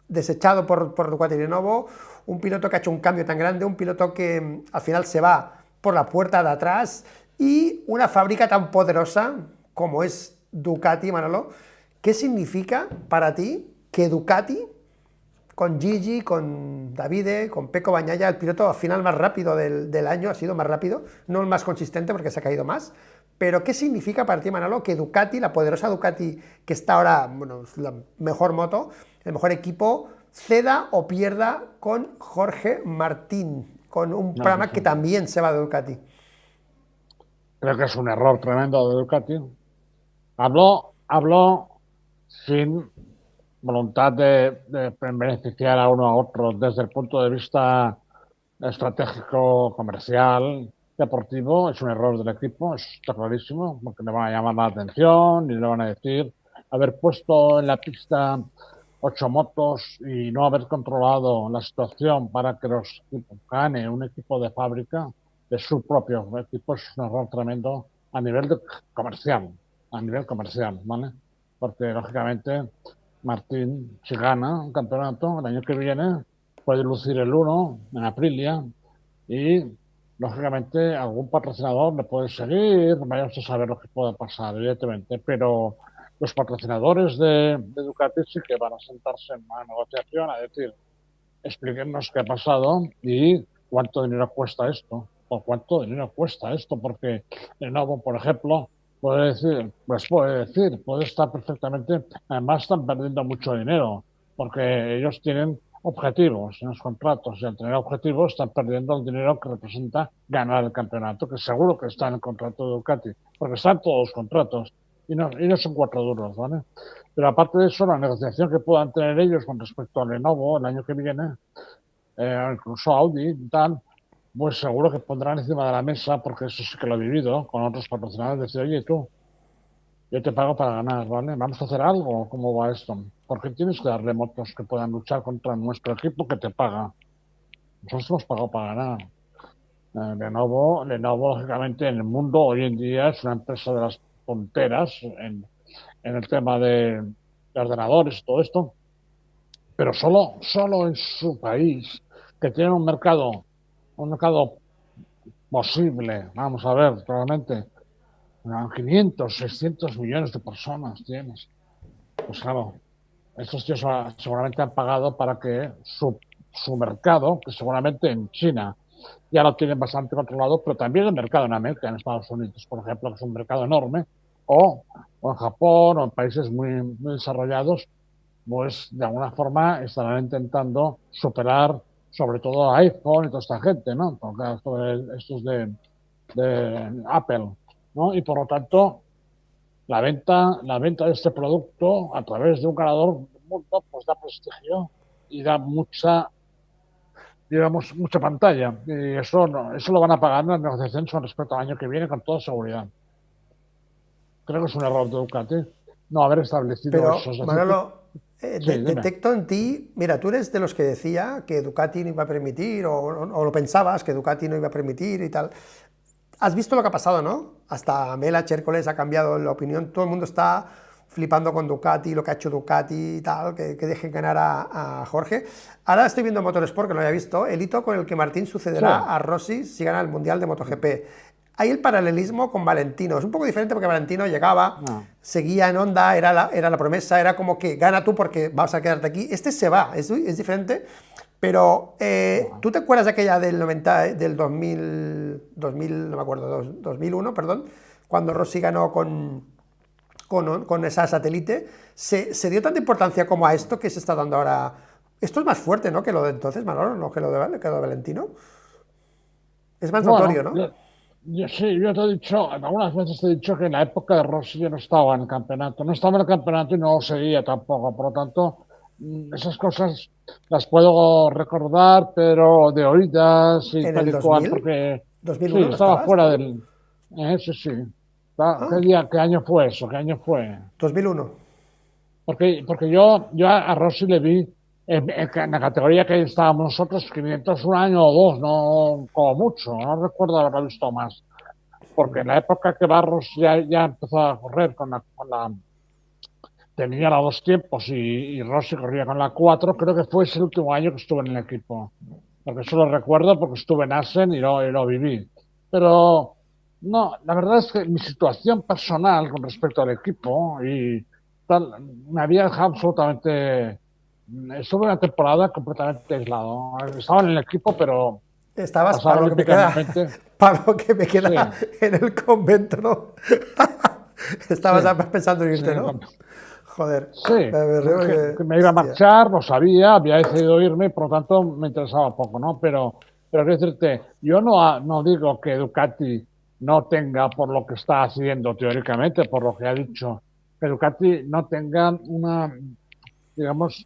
Speaker 1: desechado por Ducati Lenovo, un piloto que ha hecho un cambio tan grande, un piloto que al final se va por la puerta de atrás y una fábrica tan poderosa como es Ducati, Manolo? ¿Qué significa para ti que Ducati, con Gigi, con Davide, con Pecco Bagnaia, el piloto al final más rápido del año, ha sido más rápido, no el más consistente porque se ha caído más, pero ¿qué significa para ti, Manolo, que Ducati, la poderosa Ducati que está ahora, bueno, es la mejor moto, el mejor equipo, ceda o pierda con Jorge Martín, con un
Speaker 2: No,
Speaker 1: programa que también se va de Ducati?
Speaker 2: creo que es un error tremendo de Ducati. Habló sin voluntad de beneficiar a uno a otro desde el punto de vista estratégico, comercial, deportivo. Es un error del equipo, está clarísimo, porque le van a llamar la atención y le van a decir haber puesto en la pista 8 motos y no haber controlado la situación para que los equipos gane un equipo de fábrica de su propio equipo es un error tremendo a nivel comercial, ¿vale? Porque lógicamente Martín, si gana un campeonato el año que viene, puede lucir el 1 en Aprilia y lógicamente algún patrocinador le puede seguir, vayamos a saber lo que puede pasar, evidentemente, pero los patrocinadores de Ducati sí que van a sentarse en una negociación a decir, explíquenos qué ha pasado y cuánto dinero cuesta esto, o cuánto dinero cuesta esto, porque Lenovo, por ejemplo, puede estar perfectamente, además están perdiendo mucho dinero, porque ellos tienen objetivos en los contratos y al tener objetivos están perdiendo el dinero que representa ganar el campeonato, que seguro que está en el contrato de Ducati, porque están todos los contratos y no son 4 duros, ¿vale? Pero aparte de eso, la negociación que puedan tener ellos con respecto a Lenovo el año que viene, incluso Audi y tal, pues seguro que pondrán encima de la mesa, porque eso sí que lo he vivido con otros patrocinadores, decir, oye, tú, yo te pago para ganar, ¿vale? ¿Vamos a hacer algo? ¿Cómo va esto? Porque tienes que darle motos que puedan luchar contra nuestro equipo que te paga. nosotros hemos pagado para ganar. Lenovo, lógicamente, en el mundo hoy en día es una empresa de las punteras en el tema de ordenadores y todo esto, pero solo en su país, que tiene un mercado posible, vamos a ver, realmente, 500, 600 millones de personas tienes. Pues claro, estos tíos seguramente han pagado para que su mercado, que seguramente en China ya lo tienen bastante controlado, pero también el mercado en América, en Estados Unidos, por ejemplo, que es un mercado enorme, o en Japón, o en países muy desarrollados, pues de alguna forma estarán intentando superar sobre todo a iPhone y toda esta gente, ¿no? Porque estos de Apple, ¿no? Y por lo tanto, la venta de este producto a través de un ganador del mundo, pues da prestigio y da mucha, digamos, mucha pantalla. Y eso, no, eso lo van a pagar en las negociaciones con respecto al año que viene con toda seguridad. Creo que es un error de Ducati no haber establecido eso.
Speaker 1: Pero,
Speaker 2: Es decir,
Speaker 1: Manolo,
Speaker 2: sí, dime.
Speaker 1: detecto en ti, mira, tú eres de los que decía que Ducati no iba a permitir, o lo pensabas, que Ducati no iba a permitir y tal. Has visto lo que ha pasado, ¿no? Hasta Mela Chércoles ha cambiado la opinión, todo el mundo está flipando con Ducati, lo que ha hecho Ducati y tal, que dejen ganar a Jorge. Ahora estoy viendo Motorsport, que no lo había visto, el hito con el que Martín
Speaker 2: Sí,
Speaker 1: sucederá a Rossi si gana el Mundial de MotoGP. Hay el paralelismo con Valentino, es un poco diferente porque Valentino llegaba,
Speaker 2: no.
Speaker 1: seguía en Honda, era la promesa, era como que gana tú porque vas a quedarte aquí. Este se va, es diferente, pero
Speaker 2: No.
Speaker 1: ¿tú te acuerdas de aquella del 90, del 2000, no me acuerdo, 2001, perdón, cuando Rossi ganó con esa satélite? Se dio tanta importancia como a esto que se está dando ahora. Esto es más fuerte, ¿no? Que lo de entonces, Manolo, no que lo de Valentino. Es más notorio,
Speaker 2: Bueno,
Speaker 1: ¿no?
Speaker 2: yo sí, yo te he dicho, algunas veces te he dicho que en la época de Rossi yo no estaba en el campeonato. No estaba en el campeonato y no lo seguía tampoco. Por lo tanto, esas cosas las puedo recordar, pero de oídas y
Speaker 1: En el
Speaker 2: tal y cual,
Speaker 1: 2000,
Speaker 2: porque sí,
Speaker 1: 2001, ¿no
Speaker 2: estaba
Speaker 1: estabas
Speaker 2: fuera
Speaker 1: tú?
Speaker 2: del... sí, sí. ¿Qué
Speaker 1: Ah,
Speaker 2: día, qué año fue eso? ¿Qué año fue?
Speaker 1: 2001.
Speaker 2: Porque yo a Rossi le vi en la categoría que estábamos nosotros, 500 un año o dos, no como mucho, no recuerdo haberlo visto más. Porque en la época que Barros ya empezó a correr tenía la dos tiempos y Rossi corría con la cuatro, creo que fue ese el último año que estuve en el equipo. Porque eso lo recuerdo porque estuve en Asen y lo viví. Pero no, la verdad es que mi situación personal con respecto al equipo y tal, me había dejado absolutamente. Estuve una temporada completamente aislado. Estaba en el equipo, pero
Speaker 1: Estabas
Speaker 2: pasaba
Speaker 1: para lo que me queda,
Speaker 2: olímpicamente.
Speaker 1: para lo que me
Speaker 2: Sí,
Speaker 1: queda en el convento, ¿no?
Speaker 2: sí,
Speaker 1: Estabas pensando en
Speaker 2: sí,
Speaker 1: irte, ¿no? Joder,
Speaker 2: sí,
Speaker 1: me río
Speaker 2: que
Speaker 1: porque,
Speaker 2: me iba a
Speaker 1: hostia.
Speaker 2: marchar, lo sabía, había decidido irme, por lo tanto me interesaba poco, ¿no? Pero quiero decirte, yo no digo que Ducati no tenga, por lo que está haciendo teóricamente, por lo que ha dicho, que Ducati no tenga una, digamos,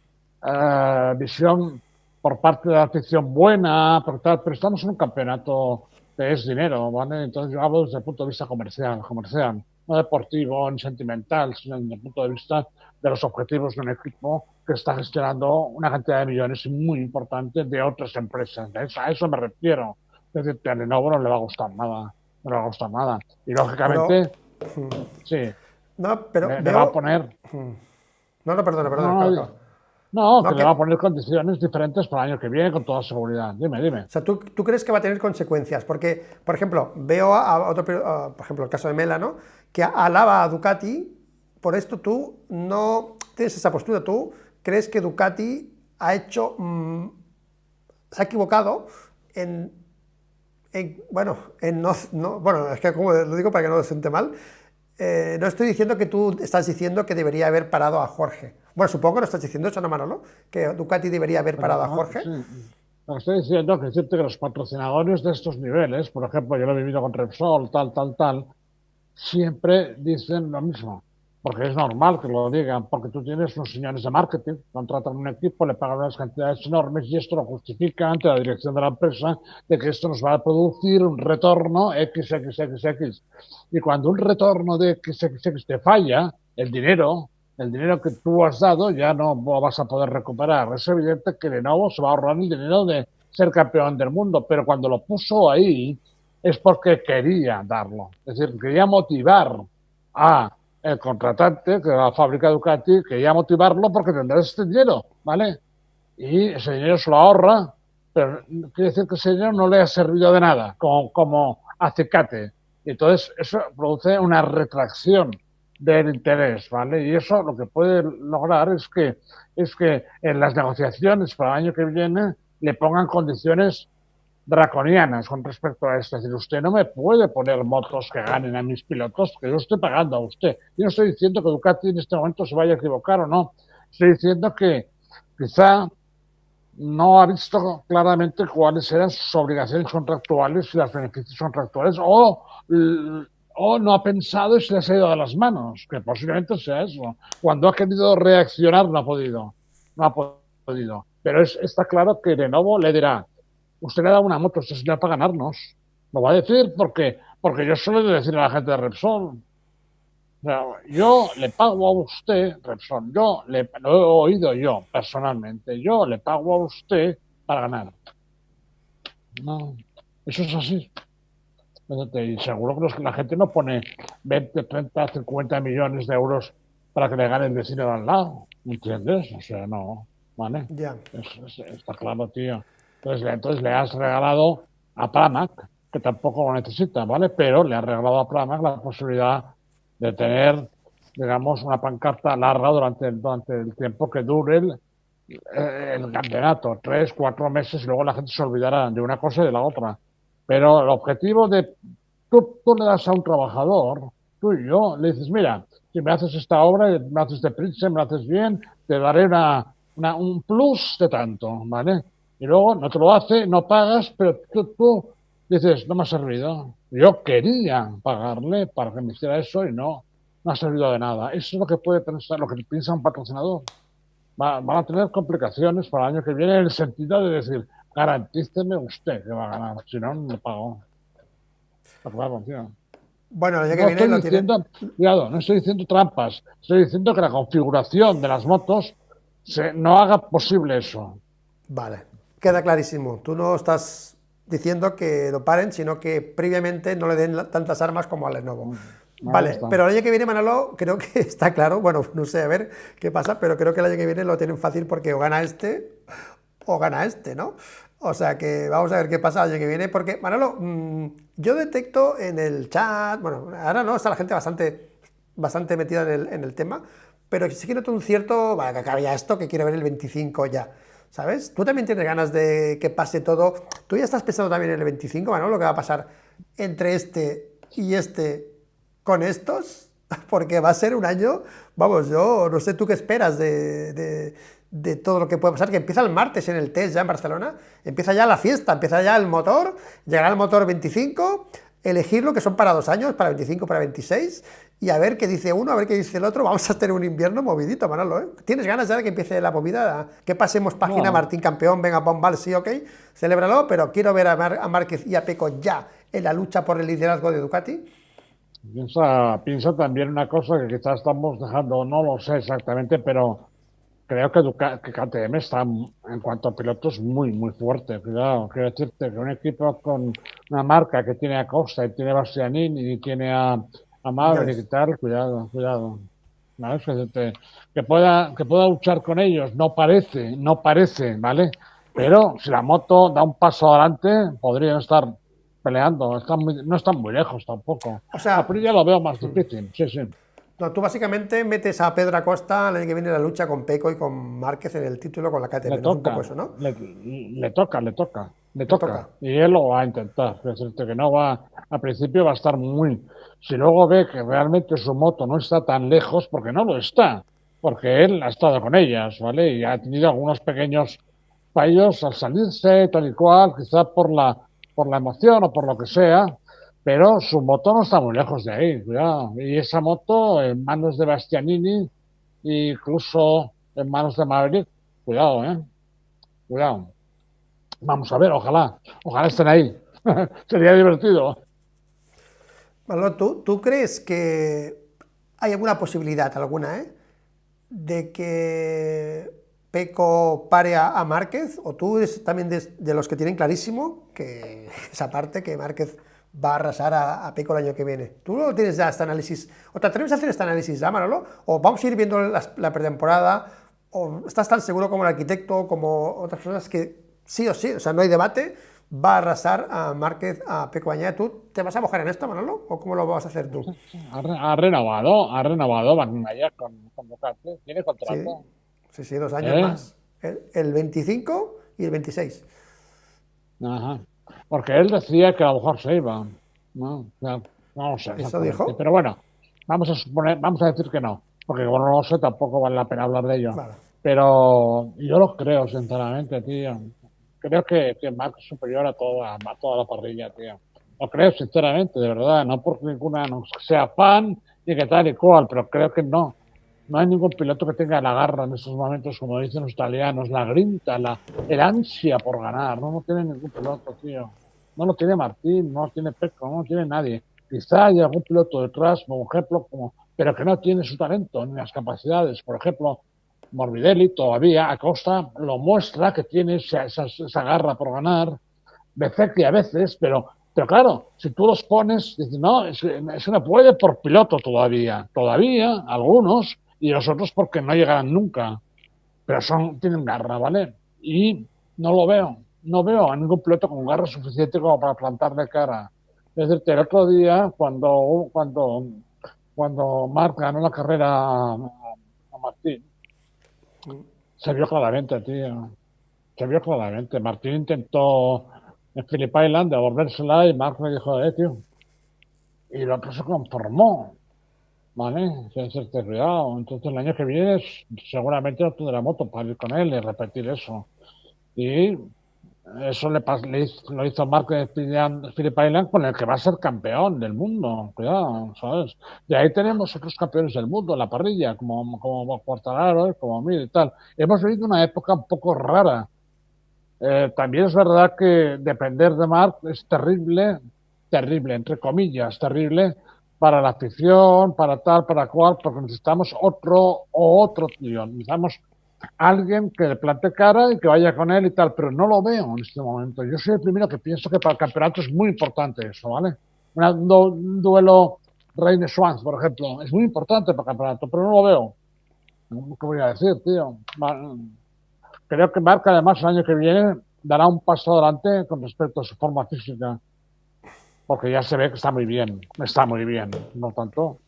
Speaker 2: visión por parte de la afición buena, pero estamos en un campeonato que es dinero, ¿vale? Entonces yo hablo desde el punto de vista comercial, no deportivo ni sentimental, sino desde el punto de vista de los objetivos de un equipo que está gestionando una cantidad de millones muy importante de otras empresas. A eso me refiero. Es decir, que a Lenovo no le va a gustar nada, no le va a gustar nada. Y
Speaker 1: Pero,
Speaker 2: lógicamente, sí,
Speaker 1: no, pero
Speaker 2: le va a
Speaker 1: veo.
Speaker 2: poner,
Speaker 1: No, no, perdona, perdona,
Speaker 2: no,
Speaker 1: acaba,
Speaker 2: no,
Speaker 1: acaba.
Speaker 2: no,
Speaker 1: No,
Speaker 2: que le va a
Speaker 1: que.
Speaker 2: poner condiciones diferentes para el año que viene con toda seguridad. Dime, dime.
Speaker 1: O sea, ¿tú crees que va a tener consecuencias? Porque, por ejemplo, veo a otro, por ejemplo, el caso de Mela, ¿no? Que alaba a Ducati, por esto tú no tienes esa postura, tú crees que Ducati ha hecho, se ha equivocado en, bueno, bueno, es que como lo digo para que no lo siente mal, no estoy diciendo que tú estás diciendo que debería haber parado a Jorge. Bueno, supongo que no estás diciendo eso, ¿no, Manolo? Que Ducati debería haber
Speaker 2: Pero,
Speaker 1: parado a Jorge.
Speaker 2: sí, lo estoy diciendo que decirte que los patrocinadores de estos niveles, por ejemplo, yo lo he vivido con Repsol, tal, siempre dicen lo mismo. Porque es normal que lo digan, porque tú tienes unos señores de marketing, contratan un equipo, le pagan unas cantidades enormes y esto lo justifica ante la dirección de la empresa de que esto nos va a producir un retorno XXXX. Y cuando un retorno de XXX te falla, el dinero que tú has dado ya no lo vas a poder recuperar. Es evidente que Lenovo se va a ahorrar el dinero de ser campeón del mundo, pero cuando lo puso ahí es porque quería darlo. Es decir, quería motivar a el contratante, que era la fábrica Ducati, quería motivarlo porque tendrá este dinero, ¿vale? Y ese dinero se lo ahorra, pero quiere decir que ese dinero no le ha servido de nada, como acicate. Y entonces eso produce una retracción del interés, ¿vale? Y eso lo que puede lograr es que en las negociaciones para el año que viene le pongan condiciones draconianas con respecto a esto. Es decir, usted no me puede poner motos que ganen a mis pilotos, que yo estoy pagando a usted. Yo no estoy diciendo que Ducati en este momento se vaya a equivocar o no. Estoy diciendo que quizá no ha visto claramente cuáles eran sus obligaciones contractuales y los beneficios contractuales, o no ha pensado y se les ha ido de las manos, que posiblemente sea eso. Cuando ha querido reaccionar no ha podido, no ha podido. Pero está claro que de nuevo le dirá, usted le ha dado una moto, usted se para ganarnos. Lo va a decir porque yo suelo decir a la gente de Repsol, o sea, yo le pago a usted, Repsol, lo he oído yo personalmente, yo le pago a usted para ganar. No, eso es así. Y seguro que la gente no pone 20, 30, 50 millones de euros para que le gane el vecino de al lado. ¿Me entiendes? O sea, no. ¿Vale?
Speaker 1: Ya.
Speaker 2: Está claro, tío. Entonces le has regalado a Pramac, que tampoco lo necesita, ¿vale? Pero le has regalado a Pramac la posibilidad de tener, digamos, una pancarta larga durante el tiempo que dure el campeonato, 3, 4 meses, y luego la gente se olvidará de una cosa y de la otra. Pero el objetivo de tú le das a un trabajador, tú y yo, le dices, mira, si me haces esta obra, me haces deprisa, me haces bien, te daré un plus de tanto, ¿vale? Y luego no te lo hace, no pagas, pero tú dices, no me ha servido. Yo quería pagarle para que me hiciera eso y no ha servido de nada. Eso es lo que puede pensar, lo que piensa un patrocinador. Van a tener complicaciones para el año que viene en el sentido de decir, garantíceme usted que va a ganar, si no, no pago. Está claro, tío.
Speaker 1: Bueno, el año que
Speaker 2: No
Speaker 1: viene
Speaker 2: estoy
Speaker 1: lo tienen.
Speaker 2: diciendo, cuidado, no estoy diciendo trampas, estoy diciendo que la configuración de las motos no haga posible eso.
Speaker 1: Vale, queda clarísimo. Tú no estás diciendo que lo paren, sino que previamente no le den tantas armas como a Lenovo.
Speaker 2: Ahí
Speaker 1: Vale,
Speaker 2: está.
Speaker 1: pero el año que viene, Manolo, creo que está claro. Bueno, no sé, a ver qué pasa, pero creo que el año que viene lo tienen fácil porque o gana este o gana este, ¿no? O sea que vamos a ver qué pasa el año que viene, porque, Manolo, yo detecto en el chat, bueno, ahora no, está la gente bastante metida en el tema, pero sí que noto un cierto, vale, que acabe ya esto, que quiere ver el 25 ya, ¿sabes? Tú también tienes ganas de que pase todo, tú ya estás pensando también en el 25, Manolo, lo que va a pasar entre este y este con estos, porque va a ser un año, vamos, yo no sé tú qué esperas de todo lo que puede pasar, que empieza el martes en el test ya en Barcelona, empieza ya la fiesta, empieza ya el motor, llegará el motor 25, elegirlo, que son para 2 años, para 25, para 26, y a ver qué dice uno, a ver qué dice el otro, vamos a tener un invierno movidito, Manolo, ¿eh? ¿Tienes ganas ya de que empiece la movida? Que pasemos página,
Speaker 2: No,
Speaker 1: Martín campeón, venga, bombal, sí, ok, celébralo, pero quiero ver a Márquez y a Pecco ya en la lucha por el liderazgo de Ducati.
Speaker 2: piensa también una cosa que quizás estamos dejando, no lo sé exactamente, pero creo que KTM está en cuanto a pilotos muy, muy fuerte. Cuidado, quiero decirte que un equipo con una marca que tiene a Costa y tiene a Bastianini y tiene a
Speaker 1: Ya
Speaker 2: Maverick y
Speaker 1: ves.
Speaker 2: tal, cuidado, cuidado. ¿Vale? Que pueda luchar con ellos, no parece, ¿vale? Pero si la moto da un paso adelante, podrían estar peleando. No están muy lejos tampoco.
Speaker 1: O
Speaker 2: A
Speaker 1: sea,
Speaker 2: Pri ya lo veo más difícil, sí, sí.
Speaker 1: no, tú básicamente metes a Pedro Acosta el año que viene en la lucha con Peco y con Márquez en el título con la
Speaker 2: Le
Speaker 1: KTM, ¿no? Es un
Speaker 2: toca,
Speaker 1: poco eso, ¿no?
Speaker 2: le toca, le toca, le
Speaker 1: Le
Speaker 2: toca.
Speaker 1: toca.
Speaker 2: Y él lo va a intentar. Es decir, que no va, al principio va a estar muy. Si luego ve que realmente su moto no está tan lejos, porque no lo está, porque él ha estado con ellas, ¿vale? Y ha tenido algunos pequeños fallos al salirse, tal y cual, quizá por la emoción o por lo que sea, pero su moto no está muy lejos de ahí, cuidado. Y esa moto en manos de Bastianini, incluso en manos de Maverick, cuidado, ¿eh? Cuidado. Vamos a ver, ojalá estén ahí. Sería divertido.
Speaker 1: Manolo, ¿tú crees que hay alguna posibilidad, alguna, de que Pecco pare a Márquez, o tú eres también de los que tienen clarísimo que esa parte que Márquez va a arrasar a Pecco el año que viene? ¿Tú no tienes ya este análisis? ¿O te atreves a hacer este análisis ya, Manolo? ¿O vamos a ir viendo la pretemporada? ¿O estás tan seguro como el arquitecto, como otras personas que sí o sí, o sea, no hay debate, va a arrasar a Márquez, a Pecco Bagnaia? ¿Tú te vas a mojar en esto, Manolo? ¿O cómo lo vas a hacer tú?
Speaker 2: Ha renovado Bagnaia con Ducati, tiene
Speaker 1: Sí,
Speaker 2: contrato.
Speaker 1: sí, sí, 2 años
Speaker 2: ¿Eh?
Speaker 1: más. El 25 y el 26.
Speaker 2: Ajá. Porque él decía que a lo mejor se iba, ¿no? O sea, no lo sé
Speaker 1: ¿Eso
Speaker 2: exactamente.
Speaker 1: dijo?
Speaker 2: Pero bueno, vamos a decir que no, porque como no lo sé, tampoco vale la pena hablar de ello.
Speaker 1: Vale.
Speaker 2: Pero yo lo creo, sinceramente, tío. Creo que Mark es superior a toda la parrilla, tío. Lo creo, sinceramente, de verdad. No porque ninguna no sea fan ni que tal y cual, pero creo que no. No hay ningún piloto que tenga la garra en estos momentos, como dicen los italianos, la grinta, el ansia por ganar. No lo tiene ningún piloto, tío. No lo tiene Martín, no lo tiene Pecco, no lo tiene nadie. Quizá hay algún piloto detrás, como ejemplo, pero que no tiene su talento ni las capacidades. Por ejemplo, Morbidelli todavía, Acosta, lo muestra que tiene esa garra por ganar. Bezzecchi a veces, pero claro, si tú los pones, dices, no, es no puede por piloto todavía, algunos, y los otros porque no llegarán nunca, pero tienen garra, ¿vale? Y no veo a ningún piloto con garra suficiente como para plantarle cara. Es decir, el otro día, cuando Marc ganó la carrera a Martín, se vio claramente, tío. Se vio claramente. Martín intentó en Phillip Island devolvérsela y Mark le dijo, tío. Y el otro se conformó, ¿vale? Sin hacerte cuidado. Entonces el año que viene seguramente no tendrá moto para ir con él y repetir eso. Y eso lo hizo Mark en Phillip Island con el que va a ser campeón del mundo. Cuidado, ¿sabes? Y ahí tenemos otros campeones del mundo en la parrilla, como Quartararo, como Mir y tal. Hemos vivido una época un poco rara. También es verdad que depender de Marc es terrible, entre comillas, terrible para la afición, para tal, para cual, porque necesitamos otro tío. Necesitamos alguien que le plante cara y que vaya con él y tal, pero no lo veo en este momento. Yo soy el primero que pienso que para el campeonato es muy importante eso, ¿vale? Un duelo Reine-Schwanz, por ejemplo, es muy importante para el campeonato, pero no lo veo. ¿Qué voy a decir, tío? Creo que Marc, además, el año que viene dará un paso adelante con respecto a su forma física, porque ya se ve que está muy bien, no tanto.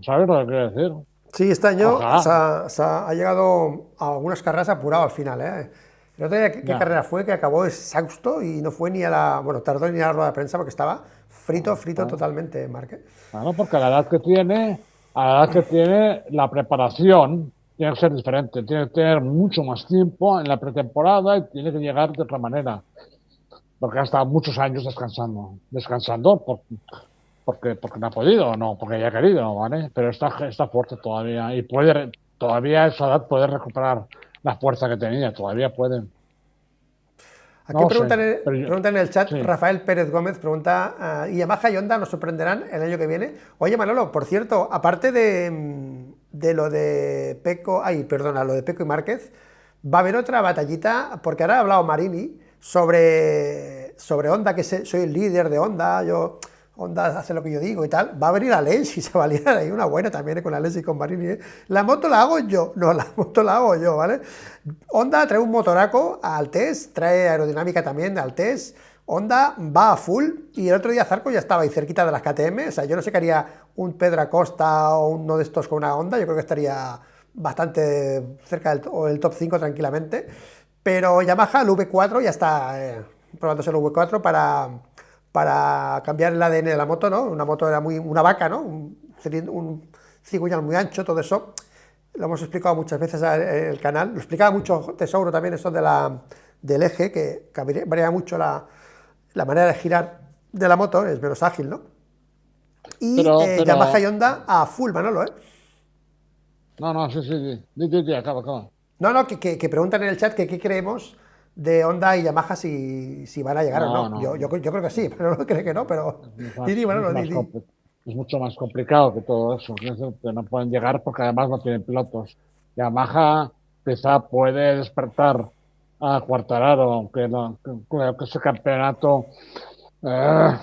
Speaker 2: ¿Sabes lo que quiero decir?
Speaker 1: Sí, este año
Speaker 2: Ojalá,
Speaker 1: ha llegado a algunas carreras apurado al final, ¿eh? El otro día, ¿qué
Speaker 2: ya.
Speaker 1: carrera fue? Que acabó exhausto y no fue ni a la... Bueno, tardó ni a la rueda de prensa porque estaba frito
Speaker 2: Claro,
Speaker 1: totalmente, Márquez.
Speaker 2: claro, porque a la edad que tiene, la preparación tiene que ser diferente, tiene que tener mucho más tiempo en la pretemporada y tiene que llegar de otra manera, porque ha estado muchos años descansando porque no ha podido, no porque haya querido, ¿vale? Pero está fuerte todavía y todavía a esa edad puede recuperar la fuerza que tenía, todavía puede. No
Speaker 1: Aquí
Speaker 2: lo sé, pero
Speaker 1: preguntan en el chat,
Speaker 2: sí.
Speaker 1: Rafael Pérez Gómez pregunta, ¿y Yamaha y Honda nos sorprenderán el año que viene? Oye, Manolo, por cierto, aparte de lo de Pecco, ay, perdona, lo de Pecco y Márquez, va a haber otra batallita, porque ahora ha hablado Marini sobre Honda, que soy el líder de Honda, Honda hace lo que yo digo y tal. Va a venir Aleix y se va a liar ahí una buena también con Aleix y con Marini. ¿Eh? La moto la hago yo, no, la moto la hago yo, ¿vale? Honda trae un motoraco al test, trae aerodinámica también al test. Honda va a full y el otro día Zarco ya estaba ahí cerquita de las KTM. O sea, yo no sé qué haría un Pedro Acosta o uno de estos con una Honda. Yo creo que estaría bastante cerca o el top 5 tranquilamente. Pero Yamaha, el V4, ya está probándose el V4 para cambiar el ADN de la moto, ¿no? Una moto era una vaca, ¿no? Un cigüeñal muy ancho, todo eso. Lo hemos explicado muchas veces en el canal. Lo explicaba mucho Tesouro también, eso del eje, que varía mucho la manera de girar de la moto, es menos ágil, ¿no? Y Yamaha y
Speaker 2: Pero,
Speaker 1: Honda a full, Manolo, ¿eh?
Speaker 2: no, no, sí, sí, sí, acaba.
Speaker 1: No, no, que preguntan en el chat que qué creemos de Honda y Yamaha si van a llegar o
Speaker 2: No,
Speaker 1: no.
Speaker 2: no,
Speaker 1: Yo creo que sí, pero no cree que no, pero...
Speaker 2: es
Speaker 1: Di,
Speaker 2: más,
Speaker 1: Manolo, di, di.
Speaker 2: es mucho más complicado que todo eso. Es decir, que no pueden llegar porque además no tienen pilotos. Yamaha quizá puede despertar a Quartararo, aunque creo que eh,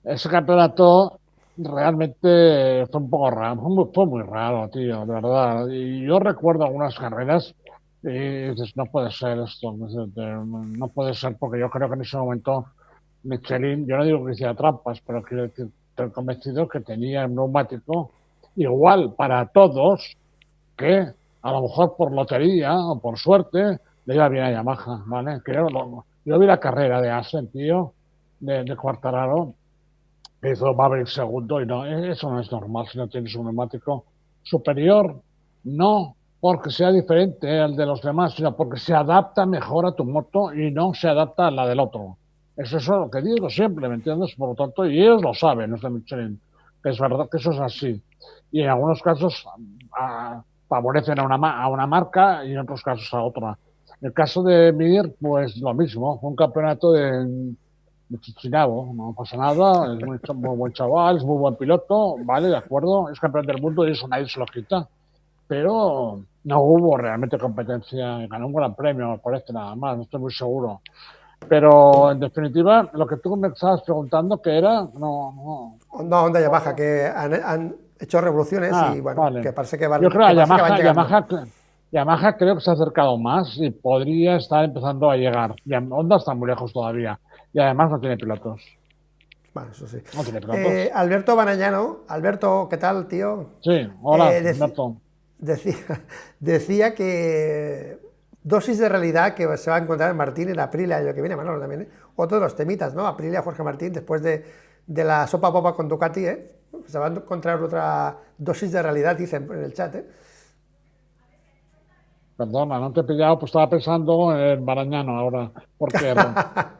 Speaker 2: ese campeonato realmente fue un poco raro, fue muy raro, tío, de verdad. Y yo recuerdo algunas carreras y dices, no puede ser esto, no puede ser, porque yo creo que en ese momento Michelin, yo no digo que hiciera trampas, pero quiero decir, estoy convencido que tenía un neumático igual para todos, que a lo mejor por lotería o por suerte le iba bien a Yamaha, ¿vale? Yo vi la carrera de Asen, tío, de Quartararo, que hizo Maverick segundo, y no, eso no es normal si no tienes un neumático superior, no porque sea diferente al de los demás, sino porque se adapta mejor a tu moto y no se adapta a la del otro. Eso es lo que digo siempre, ¿me entiendes? Por lo tanto, y ellos lo saben, los de Michelin, que es verdad que eso es así. Y en algunos casos favorecen a una marca y en otros casos a otra. En el caso de Mir, pues lo mismo, fue un campeonato de Chichinabo, no pasa nada, es muy buen chaval, es muy buen piloto, vale, de acuerdo, es campeón del mundo y eso nadie se lo quita, pero no hubo realmente competencia, ganó un gran premio, me parece, nada más, no estoy muy seguro. Pero en definitiva, lo que tú me estabas preguntando que era,
Speaker 1: Honda Yamaha, que han hecho revoluciones y bueno,
Speaker 2: vale.
Speaker 1: que parece que
Speaker 2: Yo creo
Speaker 1: que
Speaker 2: que
Speaker 1: parece que van llegando.
Speaker 2: Yamaha creo que se ha acercado más y podría estar empezando a llegar. Honda está muy lejos todavía y además no tiene pilotos.
Speaker 1: Bueno, eso sí.
Speaker 2: No tiene pilotos.
Speaker 1: Alberto Banañano, Alberto, ¿qué tal, tío?
Speaker 2: Sí, hola,
Speaker 1: Deci
Speaker 2: Alberto.
Speaker 1: decía, decía que dosis de realidad que se va a encontrar en Martín en Aprilia, y lo que viene, Manolo, también, ¿eh? Otro de los temitas, ¿no? Aprilia, Jorge Martín, después de la sopa popa con Ducati, ¿eh? Se va a encontrar otra dosis de realidad, dicen en el chat, ¿eh?
Speaker 2: Perdona, no te he pillado, pues estaba pensando en Barañano ahora. ¿Por qué?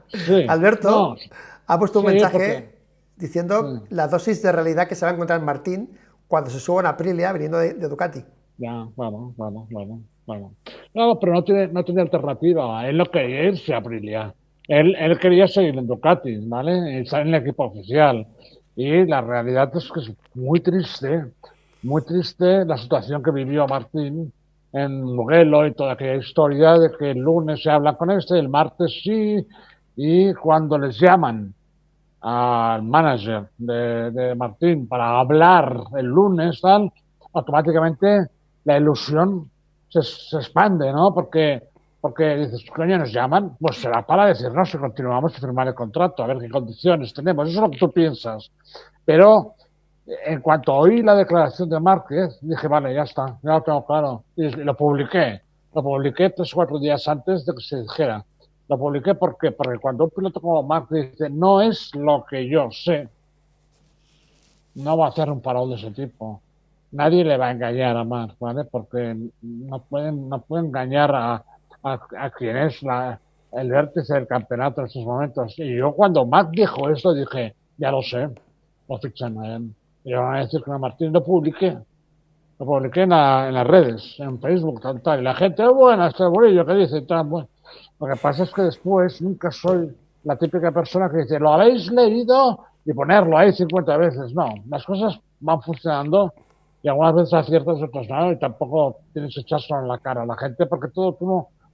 Speaker 2: Sí, no,
Speaker 1: Alberto ha puesto un
Speaker 2: sí, porque.
Speaker 1: mensaje diciendo
Speaker 2: Sí,
Speaker 1: la dosis de realidad que se va a encontrar en Martín cuando se suba en Aprilia viniendo de Ducati.
Speaker 2: ya, bueno. No, pero no tiene alternativa. Él no quería irse a Aprilia. Él quería seguir en Ducati, ¿vale? Y estar en el equipo oficial. Y la realidad es que es muy triste la situación que vivió Martín en Mugello y toda aquella historia de que el lunes se habla con este, el martes sí, y cuando les llaman al manager de Martín para hablar el lunes, tal, automáticamente la ilusión se expande, ¿no? Porque dices, coño, nos llaman, pues será para decirnos si continuamos a firmar el contrato, a ver qué condiciones tenemos, eso es lo que tú piensas. Pero en cuanto oí la declaración de Márquez, dije, vale, ya está, ya lo tengo claro. Y lo publiqué. Lo publiqué 3 o 4 días antes de que se dijera. Lo publiqué porque cuando un piloto como Márquez dice, no es lo que yo sé, no va a hacer un parón de ese tipo. Nadie le va a engañar a Marc, ¿vale? Porque no pueden engañar a quien es el vértice del campeonato en estos momentos. Y yo cuando Marc dijo esto dije, ya lo sé, lo fichan a él. Y van a decir que no, Martín, lo publiqué en las redes, en Facebook, tal. Y la gente, bueno, este bolillo que dice, tal, bueno. Lo que pasa es que después nunca soy la típica persona que dice, ¿lo habéis leído? Y ponerlo ahí 50 veces. No, las cosas van funcionando y algunas veces aciertas, otras no, y tampoco tienes que echárselo en la cara a la gente porque todo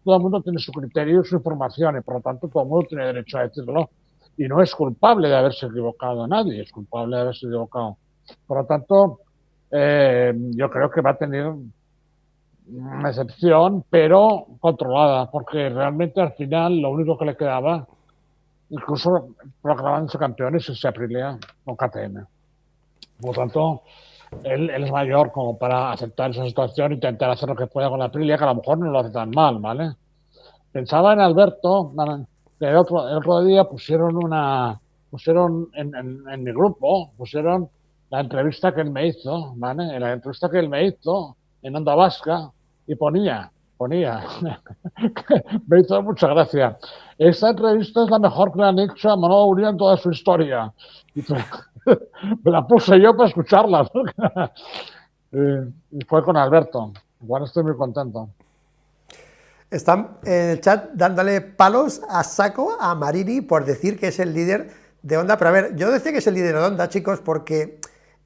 Speaker 2: el mundo tiene su criterio y su información y por lo tanto todo el mundo tiene derecho a decirlo y no es culpable de haberse equivocado nadie, es culpable de haberse equivocado. Por lo tanto, yo creo que va a tener una excepción, pero controlada, porque realmente al final lo único que le quedaba, incluso proclamándose campeones, es Aprilia con KTM. Por lo tanto, él es mayor como para aceptar esa situación e intentar hacer lo que pueda con la Aprilia, que a lo mejor no lo hace tan mal, ¿vale? Pensaba en Alberto, que el otro día pusieron en mi grupo, pusieron la entrevista que él me hizo, ¿vale? En la entrevista que él me hizo en Onda Vasca, y ponía, me hizo mucha gracia. Esta entrevista es la mejor que le han hecho a Manolo Uría en toda su historia. Y me la puse yo para escucharla, ¿no? Y fue con Alberto. Igual estoy muy contento.
Speaker 1: Están en el chat dándole palos a saco a Marini por decir que es el líder de Honda. Pero a ver, yo decía que es el líder de Honda, chicos, porque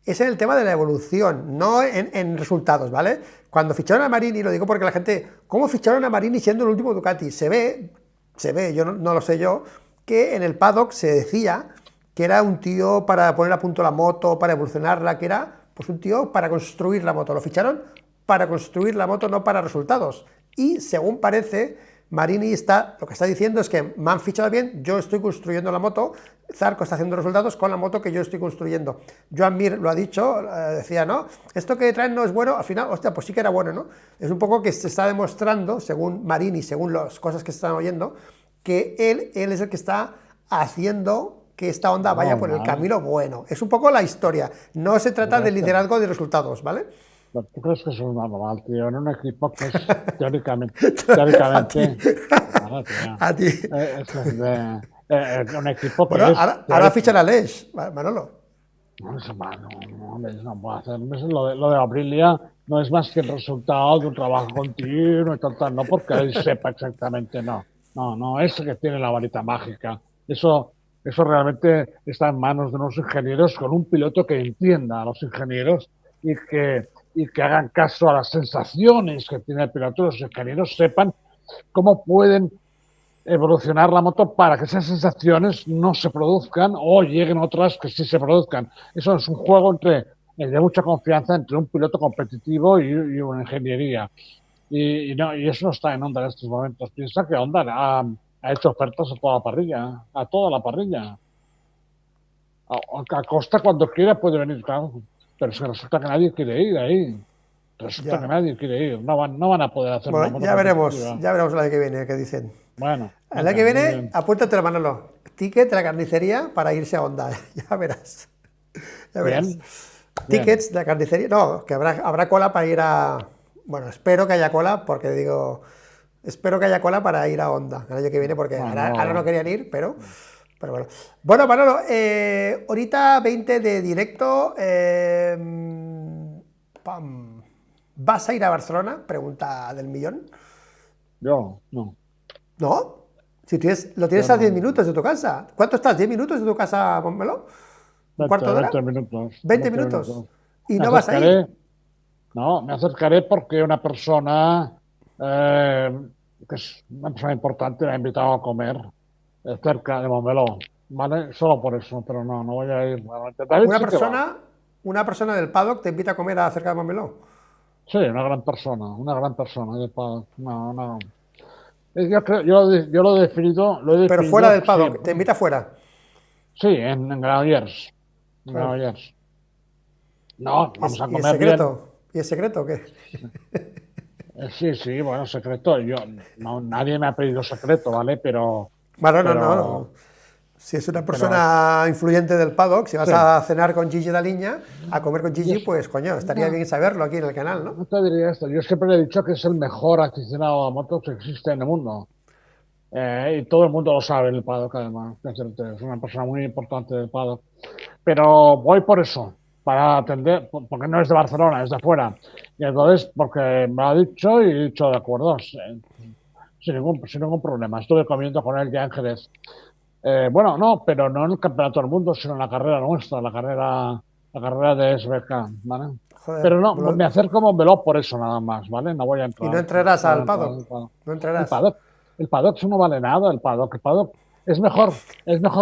Speaker 1: es en el tema de la evolución, no en resultados, ¿vale? cuando ficharon a Marini, lo digo porque la gente, ¿cómo ficharon a Marini siendo el último Ducati? Se ve, yo no lo sé yo, que en el paddock se decía que era un tío para poner a punto la moto, para evolucionarla, que era pues un tío para construir la moto. Lo ficharon para construir la moto, no para resultados. Y según parece, Marini lo que está diciendo es que me han fichado bien, yo estoy construyendo la moto, Zarco está haciendo resultados con la moto que yo estoy construyendo. Joan Mir lo ha dicho, decía, ¿no? Esto que traen no es bueno, al final, hostia, pues sí que era bueno, ¿no? Es un poco que se está demostrando, según Marini, según las cosas que se están oyendo, que él es el que está haciendo que esta Honda vaya por el camino bueno. Es un poco la historia. No se trata de liderazgo de resultados, ¿vale?
Speaker 2: ¿Tú crees que eso es normal, tío? En un equipo que es teóricamente claro, tío.
Speaker 1: A ti.
Speaker 2: Un equipo que
Speaker 1: Bueno,
Speaker 2: es...
Speaker 1: ahora fichan a Aleix, Manolo.
Speaker 2: No es malo, no puedo hacer. Lo de Aprilia no es más que el resultado de un trabajo continuo y tal, no porque él sepa exactamente, no, es que tiene la varita mágica. Eso realmente está en manos de unos ingenieros con un piloto que entienda a los ingenieros y que hagan caso a las sensaciones que tiene el piloto. Los ingenieros sepan cómo pueden evolucionar la moto para que esas sensaciones no se produzcan o lleguen otras que sí se produzcan. Eso es un juego de mucha confianza entre un piloto competitivo y una ingeniería. Y eso no está en Honda en estos momentos. Piensa que Honda ha hecho ofertas a toda la parrilla. A Costa cuando quiera puede venir, claro, pero es que resulta que nadie quiere ir ahí. Resulta que nadie quiere ir. No van a poder hacer
Speaker 1: una moto. Ya veremos el año que viene, ¿qué dicen?
Speaker 2: Bueno.
Speaker 1: El año que viene, apúntate, Manolo. Ticket de la carnicería para irse a Honda. Ya verás.
Speaker 2: Bien.
Speaker 1: Tickets de la carnicería. No, que habrá cola para ir a... Bueno, espero que haya cola, porque digo... Espero que haya cola para ir a Honda el año que viene, porque ahora no querían ir, pero bueno. Bueno, Manolo, ahorita 20 de directo. ¿Vas a ir a Barcelona? Pregunta del millón.
Speaker 2: Yo, no.
Speaker 1: ¿No? Si lo tienes a 10 minutos de tu casa. ¿Cuánto estás? ¿10 minutos de tu casa, Pónmelo? ¿Un cuarto de hora?
Speaker 2: 20 minutos.
Speaker 1: 20 minutos. ¿Y no vas a ir?
Speaker 2: No, me acercaré porque una persona que es una persona importante me ha invitado a comer cerca de Montmeló, ¿vale? Solo por eso, pero no voy a ir.
Speaker 1: Una persona del paddock te invita a comer cerca de Montmeló.
Speaker 2: Sí, una gran persona del paddock. No. Yo lo he definido.
Speaker 1: Pero fuera del paddock, siempre. ¿Te invita fuera?
Speaker 2: Sí, en Granollers. No, vamos a comer bien.
Speaker 1: ¿Y es secreto o qué?
Speaker 2: Sí, bueno, secreto. Nadie me ha pedido secreto, ¿vale? Pero...
Speaker 1: Bueno, no. Si es una persona influyente del paddock, si vas a cenar con Gigi Daliña, a comer con Gigi, pues coño, estaría bien saberlo aquí en el canal, ¿no?
Speaker 2: No te diría esto. Yo siempre le he dicho que es el mejor aficionado a motos que existe en el mundo. Y todo el mundo lo sabe en el paddock, además. Es una persona muy importante del paddock. Pero voy por eso, para atender, porque no es de Barcelona, es de afuera. Y entonces, porque me lo ha dicho y he dicho de acuerdo, sin ningún problema. Estuve comiendo con él ya en Jerez. Bueno, no, pero no en el campeonato del mundo, sino en la carrera nuestra, la carrera de SBK, ¿vale?
Speaker 1: Joder,
Speaker 2: pero no, me acerco a Montmeló por eso nada más, ¿vale? No voy a entrar.
Speaker 1: ¿Y no entrarás al paddock? No entrarás.
Speaker 2: El paddock no vale nada, el paddock es mejor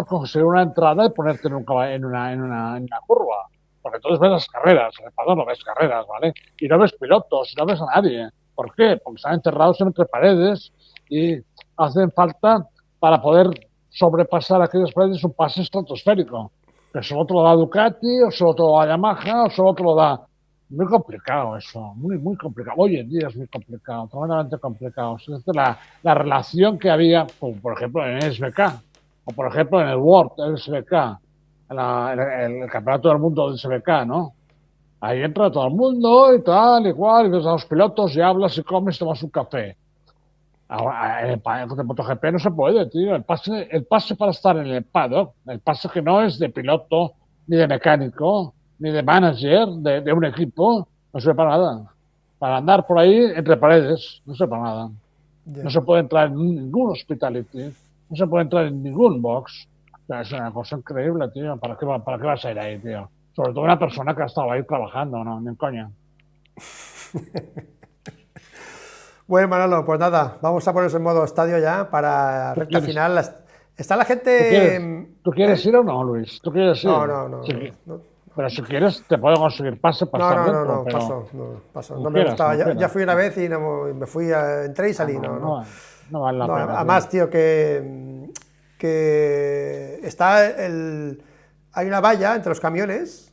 Speaker 2: conseguir una entrada y ponerte en una curva. Porque entonces ves las carreras, en el paddock no ves carreras, ¿vale? Y no ves pilotos, no ves a nadie. ¿Por qué? Porque están enterrados entre paredes y hacen falta para poder sobrepasar aquellas paredes un pase estratosférico. Que solo te lo da Ducati, o solo te lo da Yamaha, o solo te lo da... Muy complicado eso, muy complicado. Hoy en día es muy complicado, tremendamente complicado. La relación que había, por ejemplo, en SBK, o por ejemplo en el World SBK, el Campeonato del Mundo del SBK, ¿no? Ahí entra todo el mundo y tal, igual, y ves a los pilotos y hablas y comes, tomas un café. Ahora, en el paddock de MotoGP no se puede, tío. El pase para estar en el paddock, el pase que no es de piloto, ni de mecánico, ni de manager de un equipo, no sirve para nada. Para andar por ahí entre paredes, no sirve para nada. No se puede entrar en ningún hospitality, no se puede entrar en ningún box. O sea, es una cosa increíble, tío. ¿Para qué vas a ir ahí, tío? Sobre todo una persona que ha estado ahí trabajando, ¿no? Ni en coña.
Speaker 1: Bueno, Manolo, pues nada, vamos a ponernos en modo estadio ya para
Speaker 2: ¿Tú
Speaker 1: recta
Speaker 2: quieres,
Speaker 1: final. Está la
Speaker 2: tú
Speaker 1: gente...
Speaker 2: quieres, tú quieres ir o no, Luis? ¿Tú quieres ir?
Speaker 1: No, no, no,
Speaker 2: Sí,
Speaker 1: no, no.
Speaker 2: pero si quieres, te puedo conseguir pase para
Speaker 1: No,
Speaker 2: estar
Speaker 1: no, no,
Speaker 2: dentro,
Speaker 1: no,
Speaker 2: pero
Speaker 1: paso, no, paso.
Speaker 2: como
Speaker 1: No me
Speaker 2: quieras,
Speaker 1: gustaba.
Speaker 2: como
Speaker 1: Ya
Speaker 2: quieras.
Speaker 1: fui una vez y me fui, entré y
Speaker 2: No,
Speaker 1: salí. No, no.
Speaker 2: no vale la
Speaker 1: No,
Speaker 2: pena, tío.
Speaker 1: además, tío, que está hay una valla entre los camiones